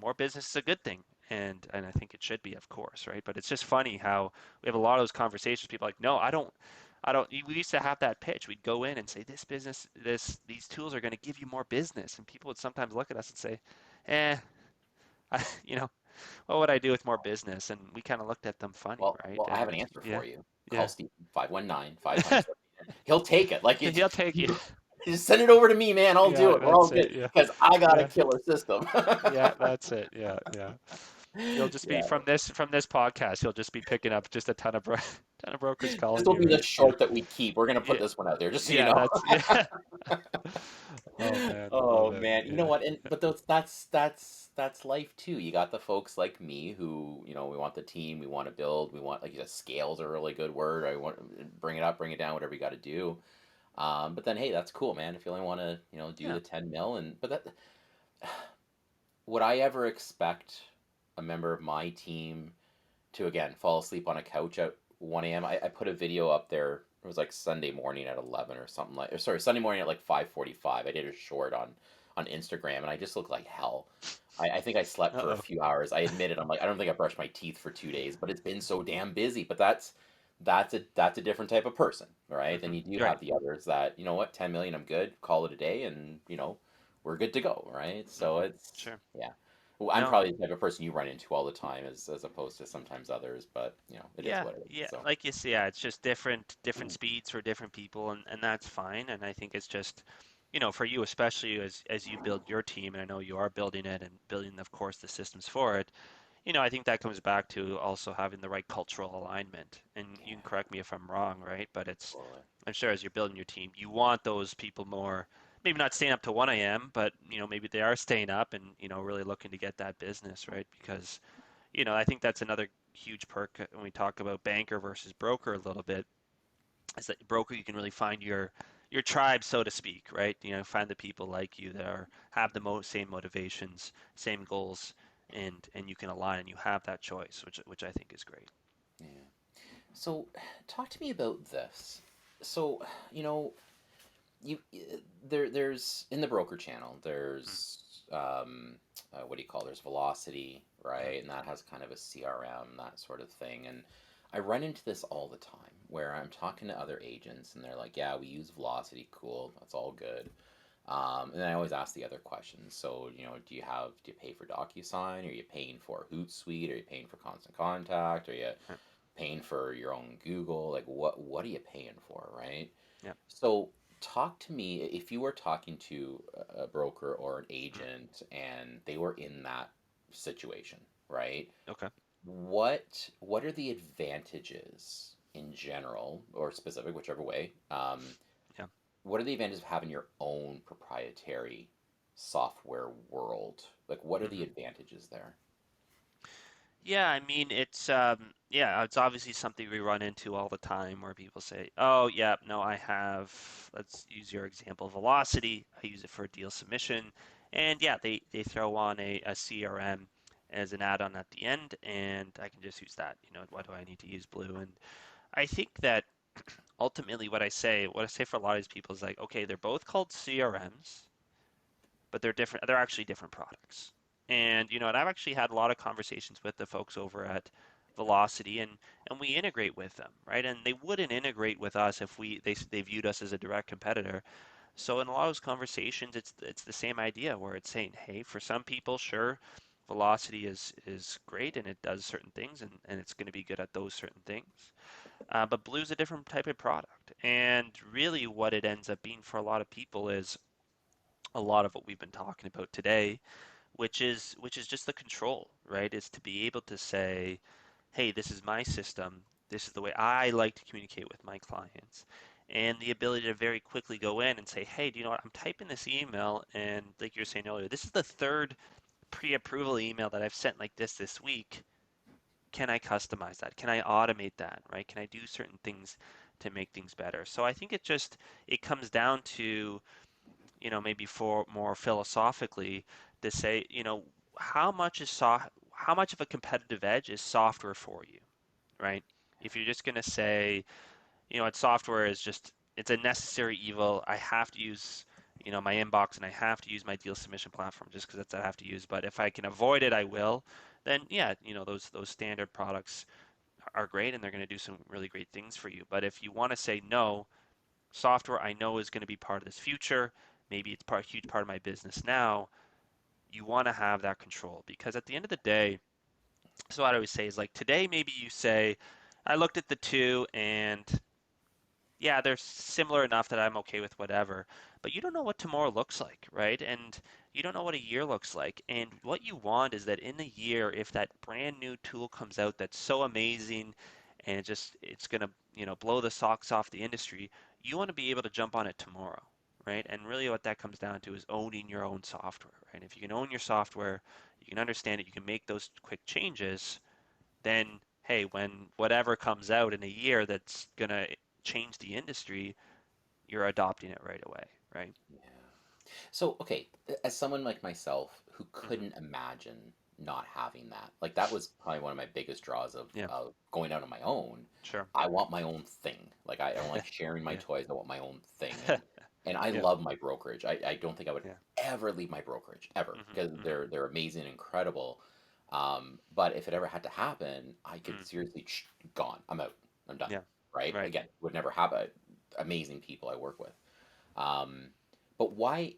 more business is a good thing. And I think it should be, of course, right? But it's just funny how we have a lot of those conversations. People are like, no, I don't. We used to have that pitch. We'd go in and say, this business, these tools are going to give you more business, and people would sometimes look at us and say, eh, I, what would I do with more business? And we kind of looked at them funny, right? Well, I have an And answer yeah, for you. Call yeah. Steve 519 5 times 30. He'll take it. Like it's He'll take you. just send it over to me, man. I'll do Yeah, it. We're all that's it. good Yeah, because I got a yeah, killer system. yeah. That's it. Yeah, yeah. You'll just be Yeah, from this podcast. You'll just be picking up just a ton of brokers this calling will you, be the right? Yeah, short that we keep. We're gonna put yeah, this one out there just so you yeah. know. That's yeah. Oh man, love Oh it. man, you know Yeah, what? And but that's life too. You got the folks like me who we want the team, we want to build, we want like you said, scales are a really good word. I want bring it up, bring it down, whatever you got to do. But then hey, that's cool, man. If you only want to do yeah. the 10 mil but that would I ever expect a member of my team to again fall asleep on a couch 1 a.m. I put a video up there. It was like Sunday morning at 11 or something like, or sorry, Sunday morning at like 5:45. I did a short on Instagram, and I just looked like hell. I think I slept for a Uh-oh. few hours. I admit it. I'm like, I don't think I brushed my teeth for 2 days, but it's been so damn busy. But that's a different type of person, right? Then you do Right. have the others that, you know what, 10 million, I'm good, call it a day, and we're good to go, right? So it's, Sure. yeah. Well, I'm No. probably the type of person you run into all the time, as opposed to sometimes others, but it is Yeah, what it is. yeah, So like you say, yeah, it's just different speeds for different people, and that's fine. And I think it's just, for you especially as you build your team, and I know you are building it and building, of course, the systems for it. I think that comes back to also having the right cultural alignment. And you can yeah, correct me if I'm wrong, right? But totally. I'm sure as you're building your team, you want those people more, maybe not staying up to 1 a.m., but maybe they are staying up and really looking to get that business, right? Because I think that's another huge perk when we talk about banker versus broker a little bit, is that broker you can really find your tribe, so to speak, right? Find the people like you that have the same motivations, same goals, and you can align and you have that choice, which I think is great. Yeah. So talk to me about this. So, you know, there's in the broker channel, Mm, what do you call, there's velocity, mhm, right? And that has kind of a CRM, that sort of thing. And I run into this all the time where I'm talking to other agents and they're like, yeah, we use velocity, cool, that's all good. And then I always ask the other questions. So, do you pay for DocuSign? Are you paying for Hootsuite? Are you paying for Constant Contact? Are you yeah, paying for your own Google? Like, what are you paying for, right? yeah, So talk to me, if you were talking to a broker or an mm, agent and they were in that situation, right? okay, What are the advantages in general or specific, whichever way? yeah. What are the advantages of having your own proprietary software world? Like, what are the Mhm. advantages there? Yeah, I mean it's obviously something we run into all the time where people say, "Oh, yeah, no, I have, let's use your example, Velocity. I use it for deal submission." And yeah, they throw on a CRM as an add-on at the end, and I can just use that. Why do I need to use Blue? And I think that ultimately what I say for a lot of these people is like, okay, they're both called CRMs, but they're different. They're actually different products. And I've actually had a lot of conversations with the folks over at Velocity, and we integrate with them, right? And they wouldn't integrate with us if they viewed us as a direct competitor. So in a lot of those conversations, it's the same idea where it's saying, hey, for some people, sure, Velocity is great and it does certain things, and it's going to be good at those certain things. But Blue's a different type of product, and really what it ends up being for a lot of people is a lot of what we've been talking about today, which is just the control, right? Is to be able to say, hey, this is my system. This is the way I like to communicate with my clients. And the ability to very quickly go in and say, hey, do you know what? I'm typing this email, and like you were saying earlier, this is the third pre-approval email that I've sent like this week. Can I customize that? Can I automate that, right? Can I do certain things to make things better? So I think it comes down to maybe for more philosophically to say, how much of a competitive edge is software for you, right? If you're just going to say, what software is just it's a necessary evil. I have to use, my inbox and I have to use my deal submission platform just because that's what I have to use. But if I can avoid it, I will. Then yeah, those standard products are great and they're going to do some really great things for you. But if you want to say no, software I know is going to be part of this future. Maybe it's a huge part of my business now. You want to have that control because at the end of the day, so what I always say is like today, maybe you say, I looked at the two and yeah, they're similar enough that I'm okay with whatever. But you don't know what tomorrow looks like, right? And you don't know what a year looks like. And what you want is that in a year, if that brand new tool comes out that's so amazing and it's gonna, blow the socks off the industry, you want to be able to jump on it tomorrow, right? And really what that comes down to is owning your own software, right? If you can own your software, you can understand it, you can make those quick changes, then hey, when whatever comes out in a year that's gonna change the industry, you're adopting it right away, right? Yeah. So, okay, as someone like myself who Hmm. couldn't imagine not having that. Like that was probably one of my biggest draws Yeah, of going out on my own. sure. I want my own thing. Like I don't like sharing my Yeah. toys. I want my own thing. And I Yeah, love my brokerage. I don't think I would yeah. ever leave my brokerage ever Hmm, because hmm, they're amazing, incredible. But if it ever had to happen, I could mm, seriously gone. I'm out. I'm done. yeah, Right? right. Again, would never happen. Amazing people I work with. Um, but why,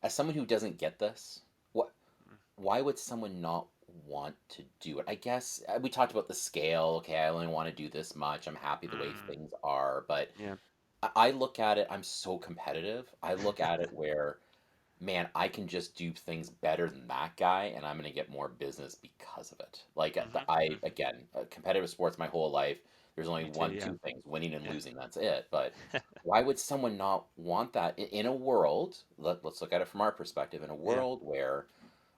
as someone who doesn't get this, what Mm, why would someone not want to do it? I guess we talked about the scale. Okay, I only want to do this much. I'm happy the way mm, things are, but yeah. I look at it. I'm so competitive. I look at it where, man, I can just do things better than that guy, and I'm going to get more business because of it. Like Hmm, I hmm. again, competitive sports my whole life. There's only Me too, one, yeah. two things: winning and Yeah. losing. That's it. But why would someone not want that in a world? Let's look at it from our perspective. In a Yeah, world where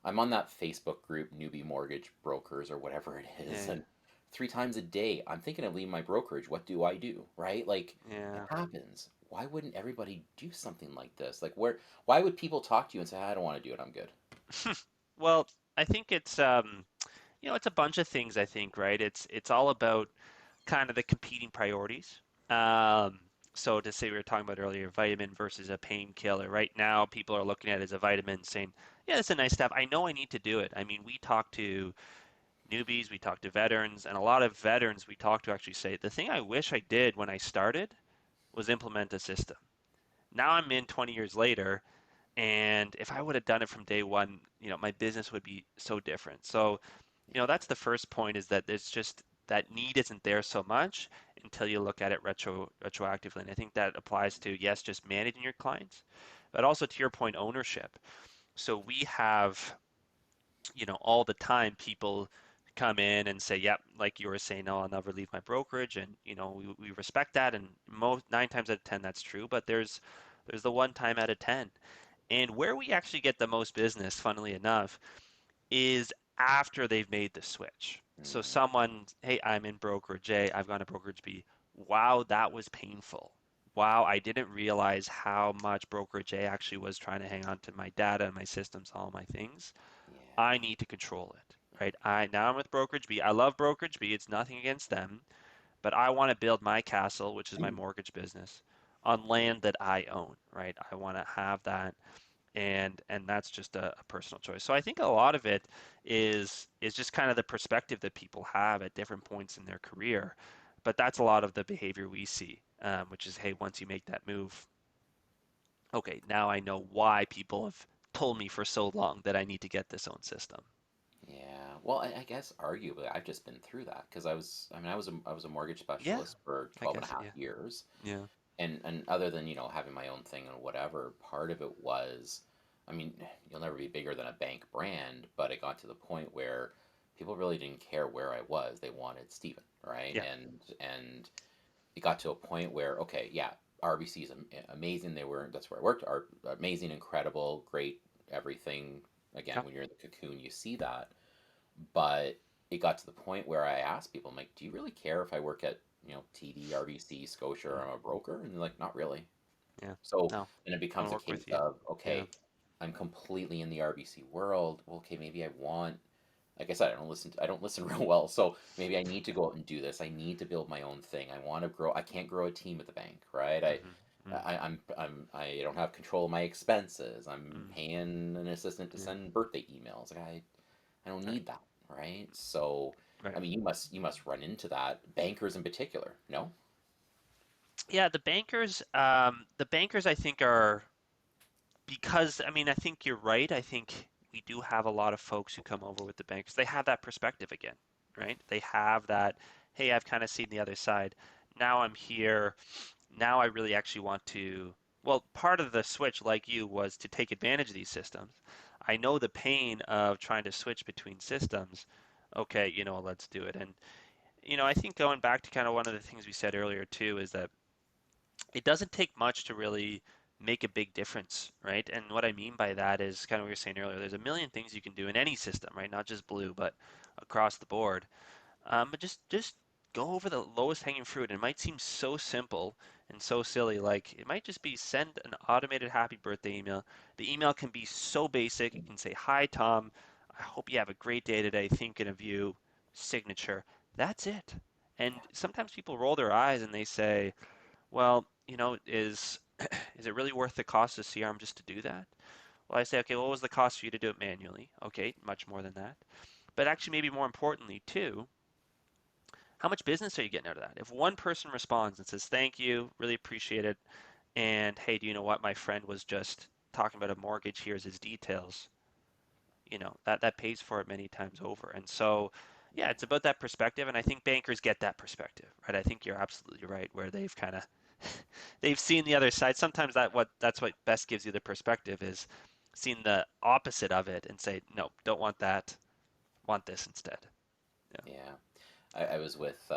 I'm on that Facebook group, newbie mortgage brokers or whatever it is, yeah, and 3 times a day I'm thinking of leaving my brokerage. What do I do? Right? Like it yeah. happens. Why wouldn't everybody do something like this? Like why would people talk to you and say, I don't want to do it, I'm good? Well, I think it's it's a bunch of things, I think, right? It's all about kind of the competing priorities. Um, so to say we were talking about earlier, vitamin versus a painkiller. Right now, people are looking at it as a vitamin, saying, "Yeah, it's a nice stuff. I know I need to do it." I mean, we talk to newbies, we talk to veterans, and a lot of veterans we talk to actually say, "The thing I wish I did when I started was implement a system." Now I'm in 20 years later, and if I would have done it from day one, my business would be so different. So that's the first point is that there's just that need isn't there so much until you look at it retroactively. And I think that applies to, yes, just managing your clients, but also to your point, ownership. So we have, all the time people come in and say, yep, like you were saying, no, I'll never leave my brokerage. And, we respect that. And most 9 times out of 10, that's true. But there's the one time out of 10. And where we actually get the most business, funnily enough, is after they've made the switch. So Mm, someone, hey, I'm in brokerage A, I've gone to brokerage B. Wow, that was painful. Wow, I didn't realize how much brokerage A actually was trying to hang on to my data and my systems, all my things. I yeah. need to control it, right? I'm with brokerage B. I love brokerage B. It's nothing against them, but I want to build my castle, which is my mortgage business, on land that I own, right? I want to have that and that's just a personal choice. So I think a lot of it is just kind of the perspective that people have at different points in their career. But that's a lot of the behavior we see, which is, hey, once you make that move, okay, now I know why people have told me for so long that I need to get this own system. Yeah. Well, I guess arguably I've just been through that because I was a mortgage Yeah, specialist for I 12 and a guess, half yeah, years. yeah, And other than, having my own thing and whatever, part of it was, I mean, you'll never be bigger than a bank brand, but it got to the point where people really didn't care where I was. They wanted Steven, right? yeah, And it got to a point where, okay, yeah, RBC is amazing. That's where I worked. Amazing, incredible, great, everything. Again, yeah, when you're in the cocoon, you see that. But it got to the point where I asked people, I'm like, do you really care if I work at, TD, RBC, Scotia, or mm, I'm a broker? And they're like, not really. yeah. So No, then it I want becomes to a work case with you. of, Yeah, okay, I'm completely in the RBC world. Well, okay, maybe I want, like I said, I don't listen real well. So maybe I need to go out and do this. I need to build my own thing. I want to grow. I can't grow a team at the bank, right? mm-hmm, mm, I don't have control of my expenses. I'm mm, paying an assistant to yeah, send birthday emails. Like I don't right, need that, right? So, right. I mean, you must run into that, bankers in particular. No? Yeah, the bankers I think are because I mean I think you're right. I think we do have a lot of folks who come over with the bankers. They have that perspective again, right? They have that, hey, I've kind of seen the other side. Now I'm here. Now I really actually want to. Well, part of the switch, like you, was to take advantage of these systems. I know the pain of trying to switch between systems. Okay, let's do it. And I think going back to kind of one of the things we said earlier too is that it doesn't take much to really make a big difference, right? And what I mean by that is kind of what we were saying earlier. There's a million things you can do in any system, right? Not just Blue, but across the board. But just go over the lowest hanging fruit. It might seem so simple and so silly. Like it might just be send an automated happy birthday email. The email can be so basic. It can say, "Hi Tom, I hope you have a great day today, thinking of you, signature. That's it. And sometimes people roll their eyes and they say, well, is is it really worth the cost of CRM just to do that? Well, I say, okay, what was the cost for you to do it manually? Okay, much more than that. But actually, maybe more importantly, too, how much business are you getting out of that? If one person responds and says, thank you, really appreciate it, and hey, do you know what? My friend was just talking about a mortgage, here's his details, that pays for it many times over. And so, yeah, it's about that perspective, and I think bankers get that perspective, right? I think you're absolutely right, where they've kind of they've seen the other side. Sometimes that's what best gives you the perspective is seeing the opposite of it and say, no, don't want that, want this instead. Yeah. Yeah. I was with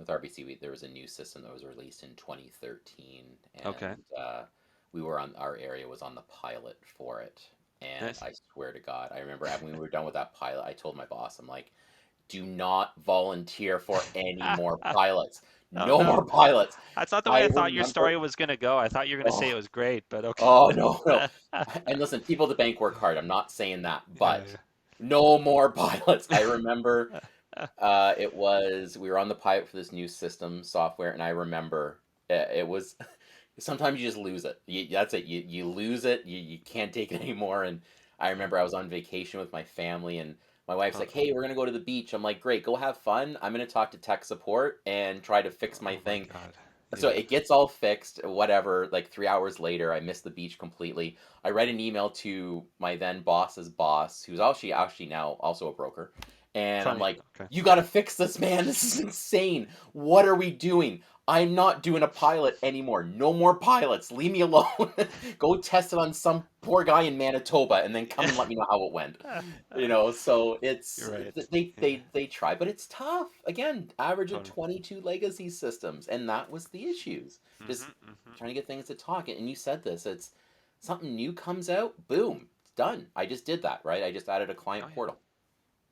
RBC. There was a new system that was released in 2013, Okay. and we were on our area was on the pilot for it. And Nice. I swear to God, I remember when we were done with that pilot, I told my boss, I'm like, do not volunteer for any more pilots. Oh No no, more pilots. that's not the way I I thought your remember, story was gonna go. I thought you were gonna say it oh, was great, but okay. oh no, no. And listen, people at the bank work hard. I'm not saying that, Yeah, but no more pilots. I remember yeah. it was we were on the pilot for this new system software, and I remember it was sometimes you just lose it. That's it. You lose it. You can't take it anymore. And I Yeah. remember I was on vacation with my family, and my wife's Oh, like, "Hey, we're gonna go to the beach." I'm like, "Great, go have fun. I'm gonna talk to tech support and try to fix my oh my thing." God. So Yeah. it gets all fixed, whatever. Like 3 hours later, I missed the beach completely. I write an email to my then boss's boss, who's actually now also a broker, and I'm Funny. like, Okay. "You got to fix this, man. This is insane. What are we doing? I'm not doing a pilot anymore. No more pilots. Leave me alone. Go test it on some poor guy in Manitoba, and then come and let me know how it went." So You're it's right. Yeah. they try, but it's tough. Again, average of Totally. 22 legacy systems, and that was the issues. Just Mm-hmm. Mm-hmm. trying to get things to talk. And you said this, it's something new comes out, boom, it's done. I just did that, right? I just added a Oh client yeah. portal.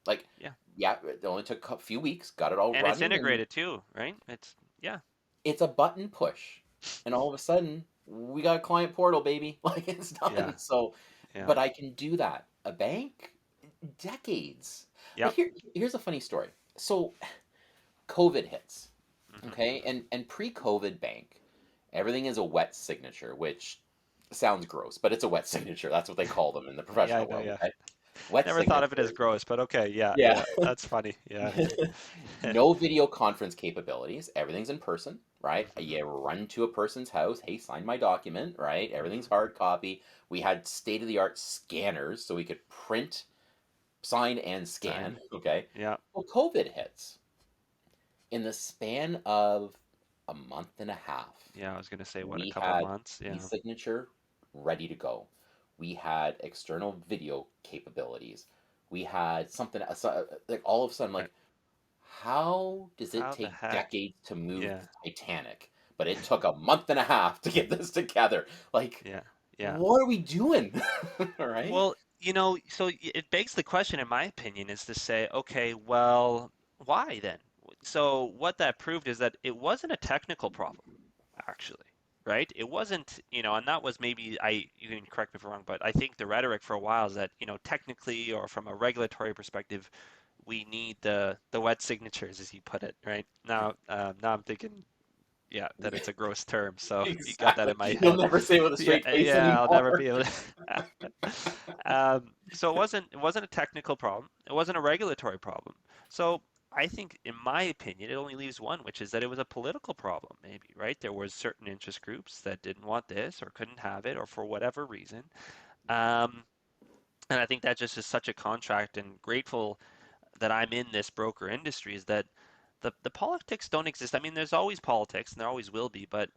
Like, Yeah. yeah, it only took a few weeks, got it all And it's running, and integrated too, right? It's yeah. it's a button push. And all of a sudden, we got a client portal, baby. Like, it's Yeah. done. So, Yeah. but I can do that. A bank, decades. Like, Yep. here's a funny story. So, COVID hits, Mm-hmm. okay? And pre-COVID bank, everything is a wet signature, which sounds gross, but it's a wet signature. That's what they call them in the Yeah, I professional know. world, Yeah. okay? Wet Never thought of it as signatures. gross, but okay. Yeah. Yeah. Yeah. That's funny. Yeah. No video conference capabilities. Everything's in person, right? Mm-hmm. You run to a person's house. Hey, sign my document, right? Everything's hard copy. We had state of the art scanners so we could print, sign, and Sign. scan. Okay. Yeah. Well, COVID hits in the span of a month and a half. Yeah. I was gonna say what, a We couple had months? Yeah. e-signature ready to go. We had external video capabilities. We had something like all of a sudden, Right. like, how does it How the take heck? decades to move Yeah. the Titanic, but it took a month and a half to get this together? Like, Yeah. Yeah. what are we doing? All right. Well, so it begs the question, in my opinion, is to say, okay, well, why then? So what that proved is that it wasn't a technical problem, actually, right? It wasn't, and that was maybe you can correct me if I'm wrong, but I think the rhetoric for a while is that, technically or from a regulatory perspective, we need the wet signatures, as you put it, right? Now I'm thinking, yeah, that it's a gross term, so you got that Exactly. in my You'll head. never say it with a Yeah, straight face yeah, I'll never anymore. be able to. So it wasn't a technical problem. It wasn't a regulatory problem. So I think, in my opinion, it only leaves one, which is that it was a political problem, maybe, right? There was certain interest groups that didn't want this or couldn't have it or for whatever reason. Um, and I think that just is such a contract and grateful that I'm in this broker industry is that the politics don't exist. I mean, there's always politics and there always will be, but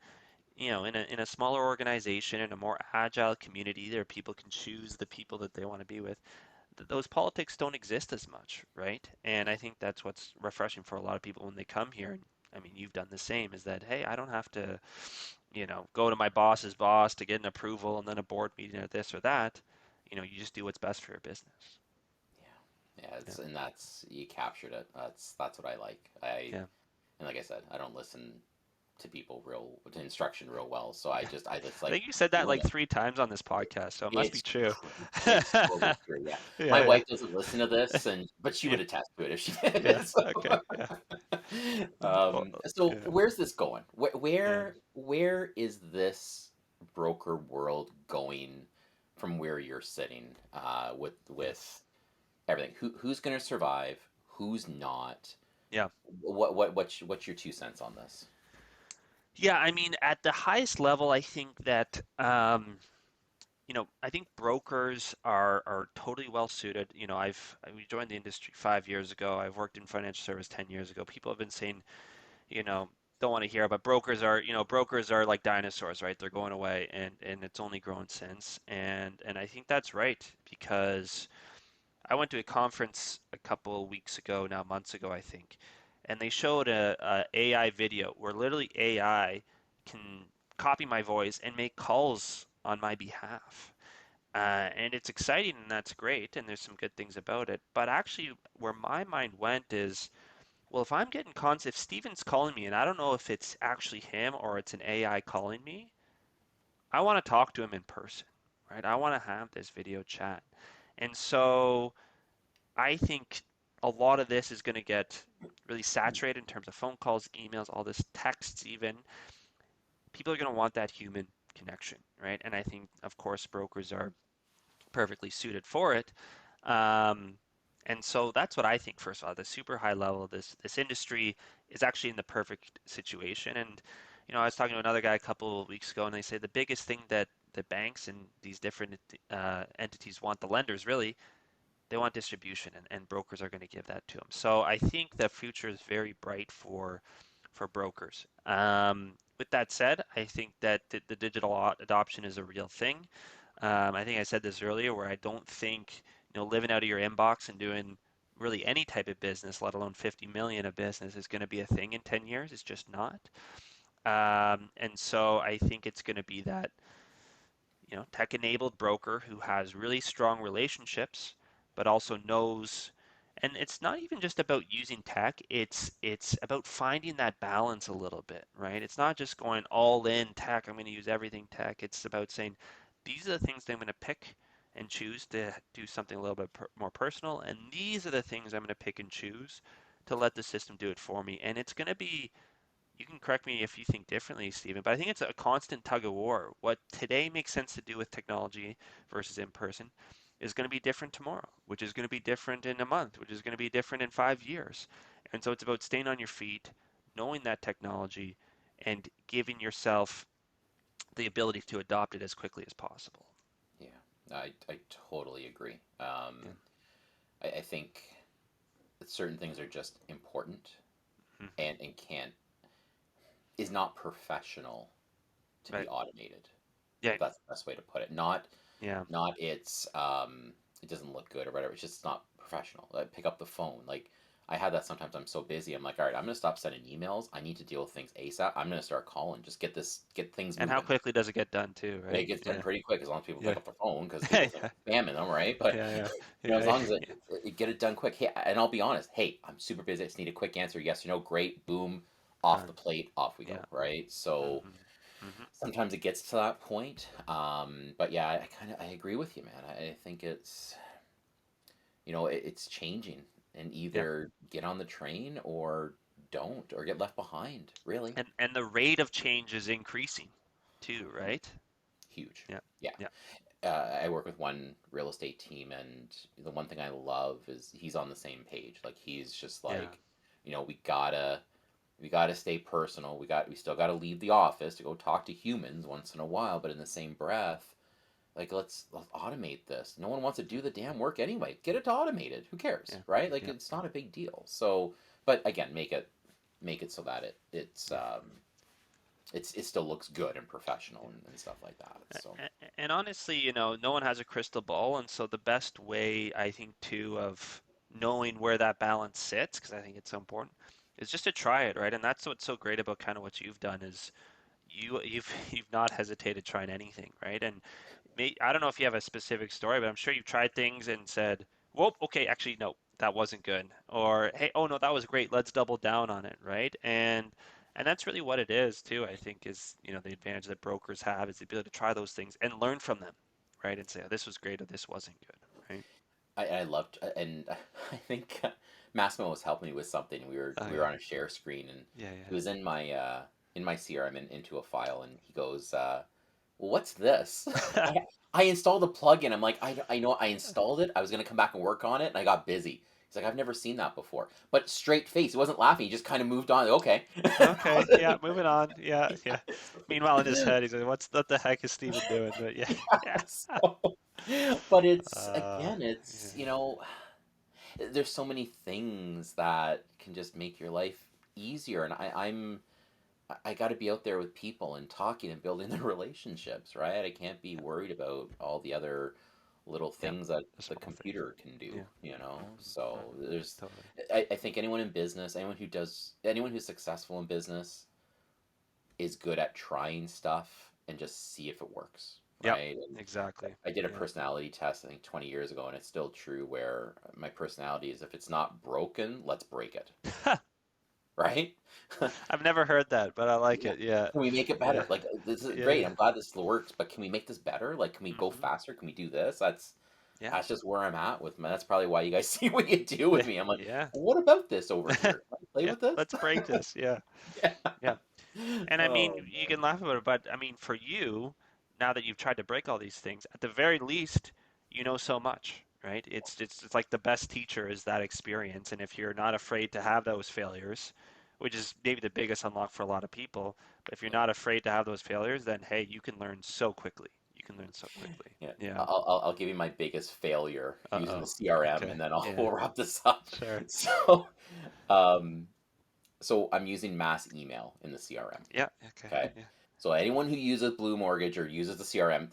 in a smaller organization, in a more agile community, there people can choose the people that they want to be with. Those politics don't exist as much, right? And I think that's what's refreshing for a lot of people when they come here. And I mean, you've done the same, is that, hey, I don't have to, go to my boss's boss to get an approval and then a board meeting or this or that. You just do what's best for your business. Yeah, Yeah, and that's you captured it. That's what I like. I yeah, and like I said, I don't listen to people to instruction real well. So I just I like think you said that run like it. 3 times on this podcast, so it must be It's true. it's totally true. Yeah, my Yeah, wife doesn't listen to this, and but she yeah, would attest to it if she yeah, did. okay, yeah. Oh, So yeah, where's this going? Where, yeah, where where is this broker world going from where you're sitting yeah, with everything? Who's going to survive? Who's not? yeah. What's your 2 cents on this? Yeah, I mean, at the highest level, I think that I think brokers are totally well suited. We joined the industry 5 years ago. I've worked in financial service 10 years ago. People have been saying, you know, don't want to hear about brokers are like dinosaurs, right? They're going away, and it's only grown since. And I think that's right because I went to a conference a couple of weeks ago, now months ago, I think, and they showed a AI video where literally AI can copy my voice and make calls on my behalf. And it's exciting and that's great, and there's some good things about it. But actually, where my mind went is, well, if I'm getting calls, if Steven's calling me and I don't know if it's actually him or it's an AI calling me, I want to talk to him in person, right? I want to have this video chat. And so I think a lot of this is going to get really saturated in terms of phone calls, emails, all this texts even. People are going to want that human connection, right? And I think, of course, brokers are perfectly suited for it. Um, and so that's what I think. First of all, the super high level, this industry is actually in the perfect situation. And I was talking to another guy a couple of weeks ago, and they say the biggest thing that the banks and these different entities want, the lenders really, they want distribution, and brokers are going to give that to them. So I think the future is very bright for brokers. With that said, I think that the digital adoption is a real thing. I think I said this earlier, where I don't think living out of your inbox and doing really any type of business, let alone 50 million of business, is going to be a thing in 10 years. It's just not. And so I think it's going to be that tech-enabled broker who has really strong relationships, but also knows. And it's not even just about using tech, it's about finding that balance a little bit, right? It's not just going all in tech, I'm going to use everything tech. It's about saying, these are the things that I'm going to pick and choose to do something a little bit more personal, and these are the things I'm going to pick and choose to let the system do it for me. And it's going to be, you can correct me if you think differently, Stephen, but I think it's a constant tug of war. What today makes sense to do with technology versus in person is going to be different tomorrow, which is going to be different in a month, which is going to be different in 5 years. And so it's about staying on your feet, knowing that technology, and giving yourself the ability to adopt it as quickly as possible. Yeah, I totally agree. Yeah. I think that certain things are just important Hmm. and can't is not professional to be Right. automated, Yeah. if that's the best way to put it. Not it's it doesn't look good or whatever. It's just not professional. Like pick up the phone. Like I have that sometimes. I'm so busy. I'm like, all right, I'm gonna stop sending emails. I need to deal with things ASAP. I'm gonna start calling. Just get things And how moving. quickly does it get done too, It right? gets done Yeah. pretty quick as long as people pick Yeah. up the phone because people think Yeah. I'm spamming them, right? But Yeah. as Yeah. long as Yeah. it get it done quick. Hey, and I'll be honest. Hey, I'm super busy. I just need a quick answer. Yes or no. Great. Boom. Off the Done. plate. Off we Yeah. go. Right. So Hmm. Hmm. sometimes it gets to that point. But yeah, I agree with you, man. I think it's changing, and Yeah. either get on the train or don't, or get left behind. Really And the rate of change is increasing too, right? huge. Yeah. Yeah. Yeah. I work with one real estate team, and the one thing I love is he's on the same page. Like he's just Yeah. like, we gotta stay personal. We still gotta leave the office to go talk to humans once in a while, but in the same breath, like let's automate this. No one wants to do the damn work anyway. Get it automated. Who cares, Yeah. right? Like Yeah. it's not a big deal. So, but again, make it so that Yeah. it still looks good and professional and stuff like that. So And honestly, no one has a crystal ball, and so the best way I think too of knowing where that balance sits, because I think it's so important, is just to try it, right? And that's what's so great about kind of what you've done is you've not hesitated trying anything, right? And I don't know if you have a specific story, but I'm sure you've tried things and said, "Whoa, okay, actually no, that wasn't good," or "Hey, oh no, that was great. Let's double down on it," right? And that's really what it is too, I think, is, the advantage that brokers have is the ability to try those things and learn from them, right? And say, oh, this was great or this wasn't good, right? I loved, and I think Massimo was helping me with something. Oh We were yeah. on a share screen, and Yeah, he was in my CRM into a file, and he goes, "Well, what's this?" yeah. I installed a plugin. I'm like, I know I installed it. I was gonna come back and work on it, and I got busy. He's like, I've never seen that before. But straight face, he wasn't laughing. He just kind of moved on. Okay. Okay, yeah, moving on. Yeah, yeah. Meanwhile, in his head, he's like, what the heck is Steven doing? But yeah, yeah. So, but it's Uh, again, it's yeah, there's so many things that can just make your life easier, and I got to be out there with people and talking and building the relationships, right? I can't be worried about all the other little yep. things that The the small things. computer can do, Yeah. you know? Uh, So there's, totally. I think anyone in business, anyone who's successful in business is good at trying stuff and just see if it works, Yep. right? And Exactly. I did a Yeah. personality test, I think 20 years ago, and it's still true where my personality is if it's not broken, let's break it, right? I've never heard that, but I like Yeah. it. Yeah. Can we make it Yeah. better? Like, this is great. Yeah. I'm glad this works, but can we make this better? Like, can we go hmm faster? Can we do this? Yeah. That's just where I'm at with my. That's probably why you guys see what you do with Yeah. me. I'm like, Yeah. what about this over here? Can I play Yeah. with this? Let's break this. Yeah. Yeah. Yeah. And I mean, Oh you can laugh about it, but I mean, for you, now that you've tried to break all these things, at the very least, you know so much, right? It's like the best teacher is that experience, and if you're not afraid to have those failures, which is maybe the biggest unlock for a lot of people, but if you're man. not afraid to have those failures, then hey, you can learn so quickly. You can learn so quickly. Yeah, Yeah. I'll give you my biggest failure using the Uh-oh. CRM, Okay. and then Yeah. we'll wrap this up. Sure. So, um, so I'm using mass email in the CRM. Yeah. Okay. Okay, Yeah. so anyone who uses Blue Mortgage or uses the CRM,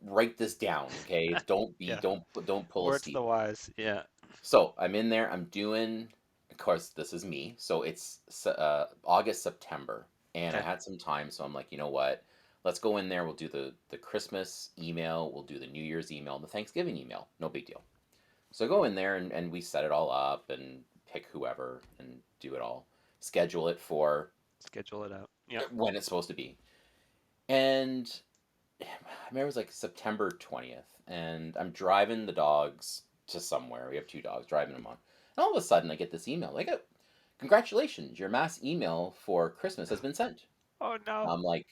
write this down. Okay, Yeah. don't pull a Words to the Steven. wise. Yeah. So I'm in there. I'm doing. Of course, this is me. So it's August, September, and I Okay. had some time. So I'm like, you know what? Let's go in there. We'll do the Christmas email. We'll do the New Year's email and the Thanksgiving email. No big deal. So I go in there and we set it all up and pick whoever and do it all. Schedule it for Schedule it out. Yeah. when it's supposed to be. And I remember it was like September 20th, and I'm driving the dogs to somewhere. We have two dogs, driving them on. And all of a sudden, I get this email like, oh, congratulations, your mass email for Christmas has been sent. Oh no. I'm like,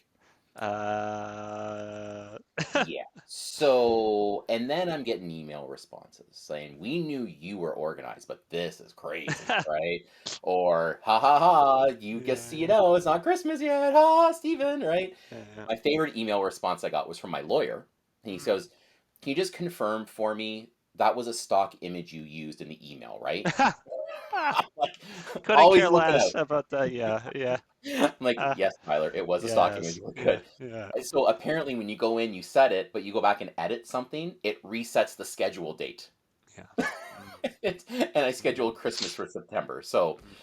Uh, yeah. So, and then I'm getting email responses saying, we knew you were organized, but this is crazy, right? Or, ha ha ha, you guess, yeah, you know, it's not Christmas yet, ha, Steven, right? yeah. My favorite email response I got was from my lawyer. And he Mm. goes, can you just confirm for me that was a stock image you used in the email, right? I'm like, Couldn't always care looking less out. about that. Yeah, yeah. I'm like, Uh, yes, Tyler, it was a stock image. yes, We're yeah, good. yeah. So apparently, when you go in, you set it, but you go back and edit something, it resets the schedule date. Yeah. Mm, And I scheduled mm, Christmas for September. So mm.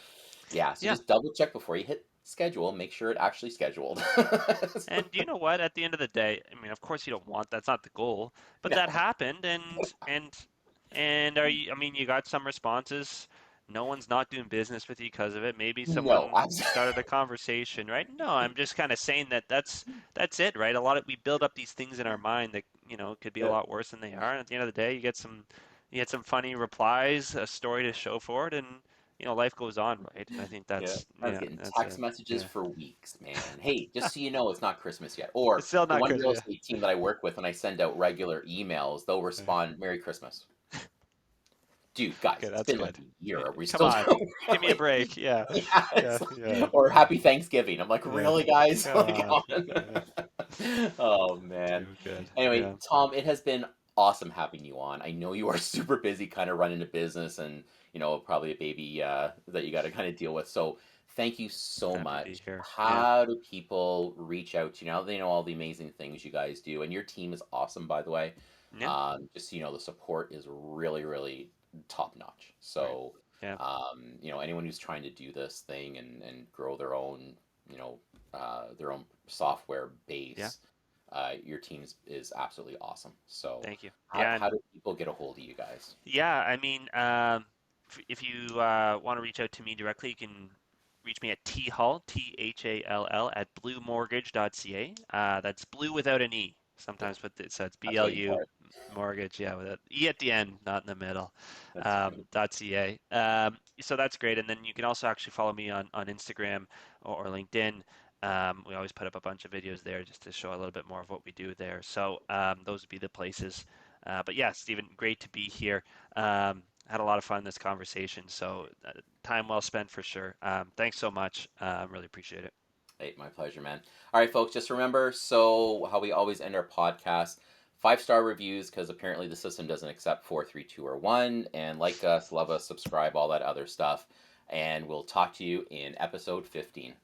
yeah, so Yeah. just double check before you hit schedule, make sure it actually scheduled. And you know what? At the end of the day, I mean, of course you don't want that's not the goal, but that No, happened, and are you? I mean, you got some responses. No one's not doing business with you because of it. Maybe no, someone started a conversation, right? No, I'm just kind of saying that that's it, right? A lot of we build up these things in our mind that could be a yeah. lot worse than they are. And at the end of the day, you get some funny replies, a story to show for it, and life goes on, right? And I think Yeah, that's I was yeah, getting that's text it. messages Yeah, for weeks, man. Hey, just so you know, it's not Christmas yet. Or it's still the not one real Christmas. estate team that I work with, when I send out regular emails, they'll Yeah. respond, "Merry Christmas." Dude, Okay, guys, it's that's been like good. a year. Yeah, Are we come still on, doing give me a like, break. Yeah, yeah, yeah, yeah, or Happy Thanksgiving. I'm like, yeah. really, guys? Come Like, on. on. Yeah, Oh man. too good. Anyway, Yeah, Tom, it has been awesome having you on. I know you are super busy, kind of running a business, and probably a baby that you got to kind of deal with. So thank you so happy to be much. here. Yeah, How do people reach out to you now? They know all the amazing things you guys do, and your team is awesome, by the way. yeah, Just so you know, the support is really, really top notch. right. So, Yeah, anyone who's trying to do this thing and grow their own software yeah. base, your team is absolutely awesome. So, Thank you. how, Yeah, and how do people get a hold of you guys? yeah. I mean, if you want to reach out to me directly, you can reach me at thuall, Thall, at bluemortgage.ca. That's blue without an E. Yeah, Sometimes with it, so it's that's waiting BLU for it. mortgage, yeah, with an E at the end, not in the middle. That's good. .ca. So that's great. And then you can also actually follow me on Instagram or LinkedIn. We always put up a bunch of videos there just to show a little bit more of what we do there. So those would be the places. But yeah, Stephen, great to be here. Had a lot of fun in this conversation. So time well spent for sure. Thanks so much. Really appreciate it. Hey, my pleasure, man. All right, folks, just remember, so how we always end our podcast, 5-star reviews, because apparently the system doesn't accept 4, 3, 2, or 1. And like us, love us, subscribe, all that other stuff. And we'll talk to you in episode 15.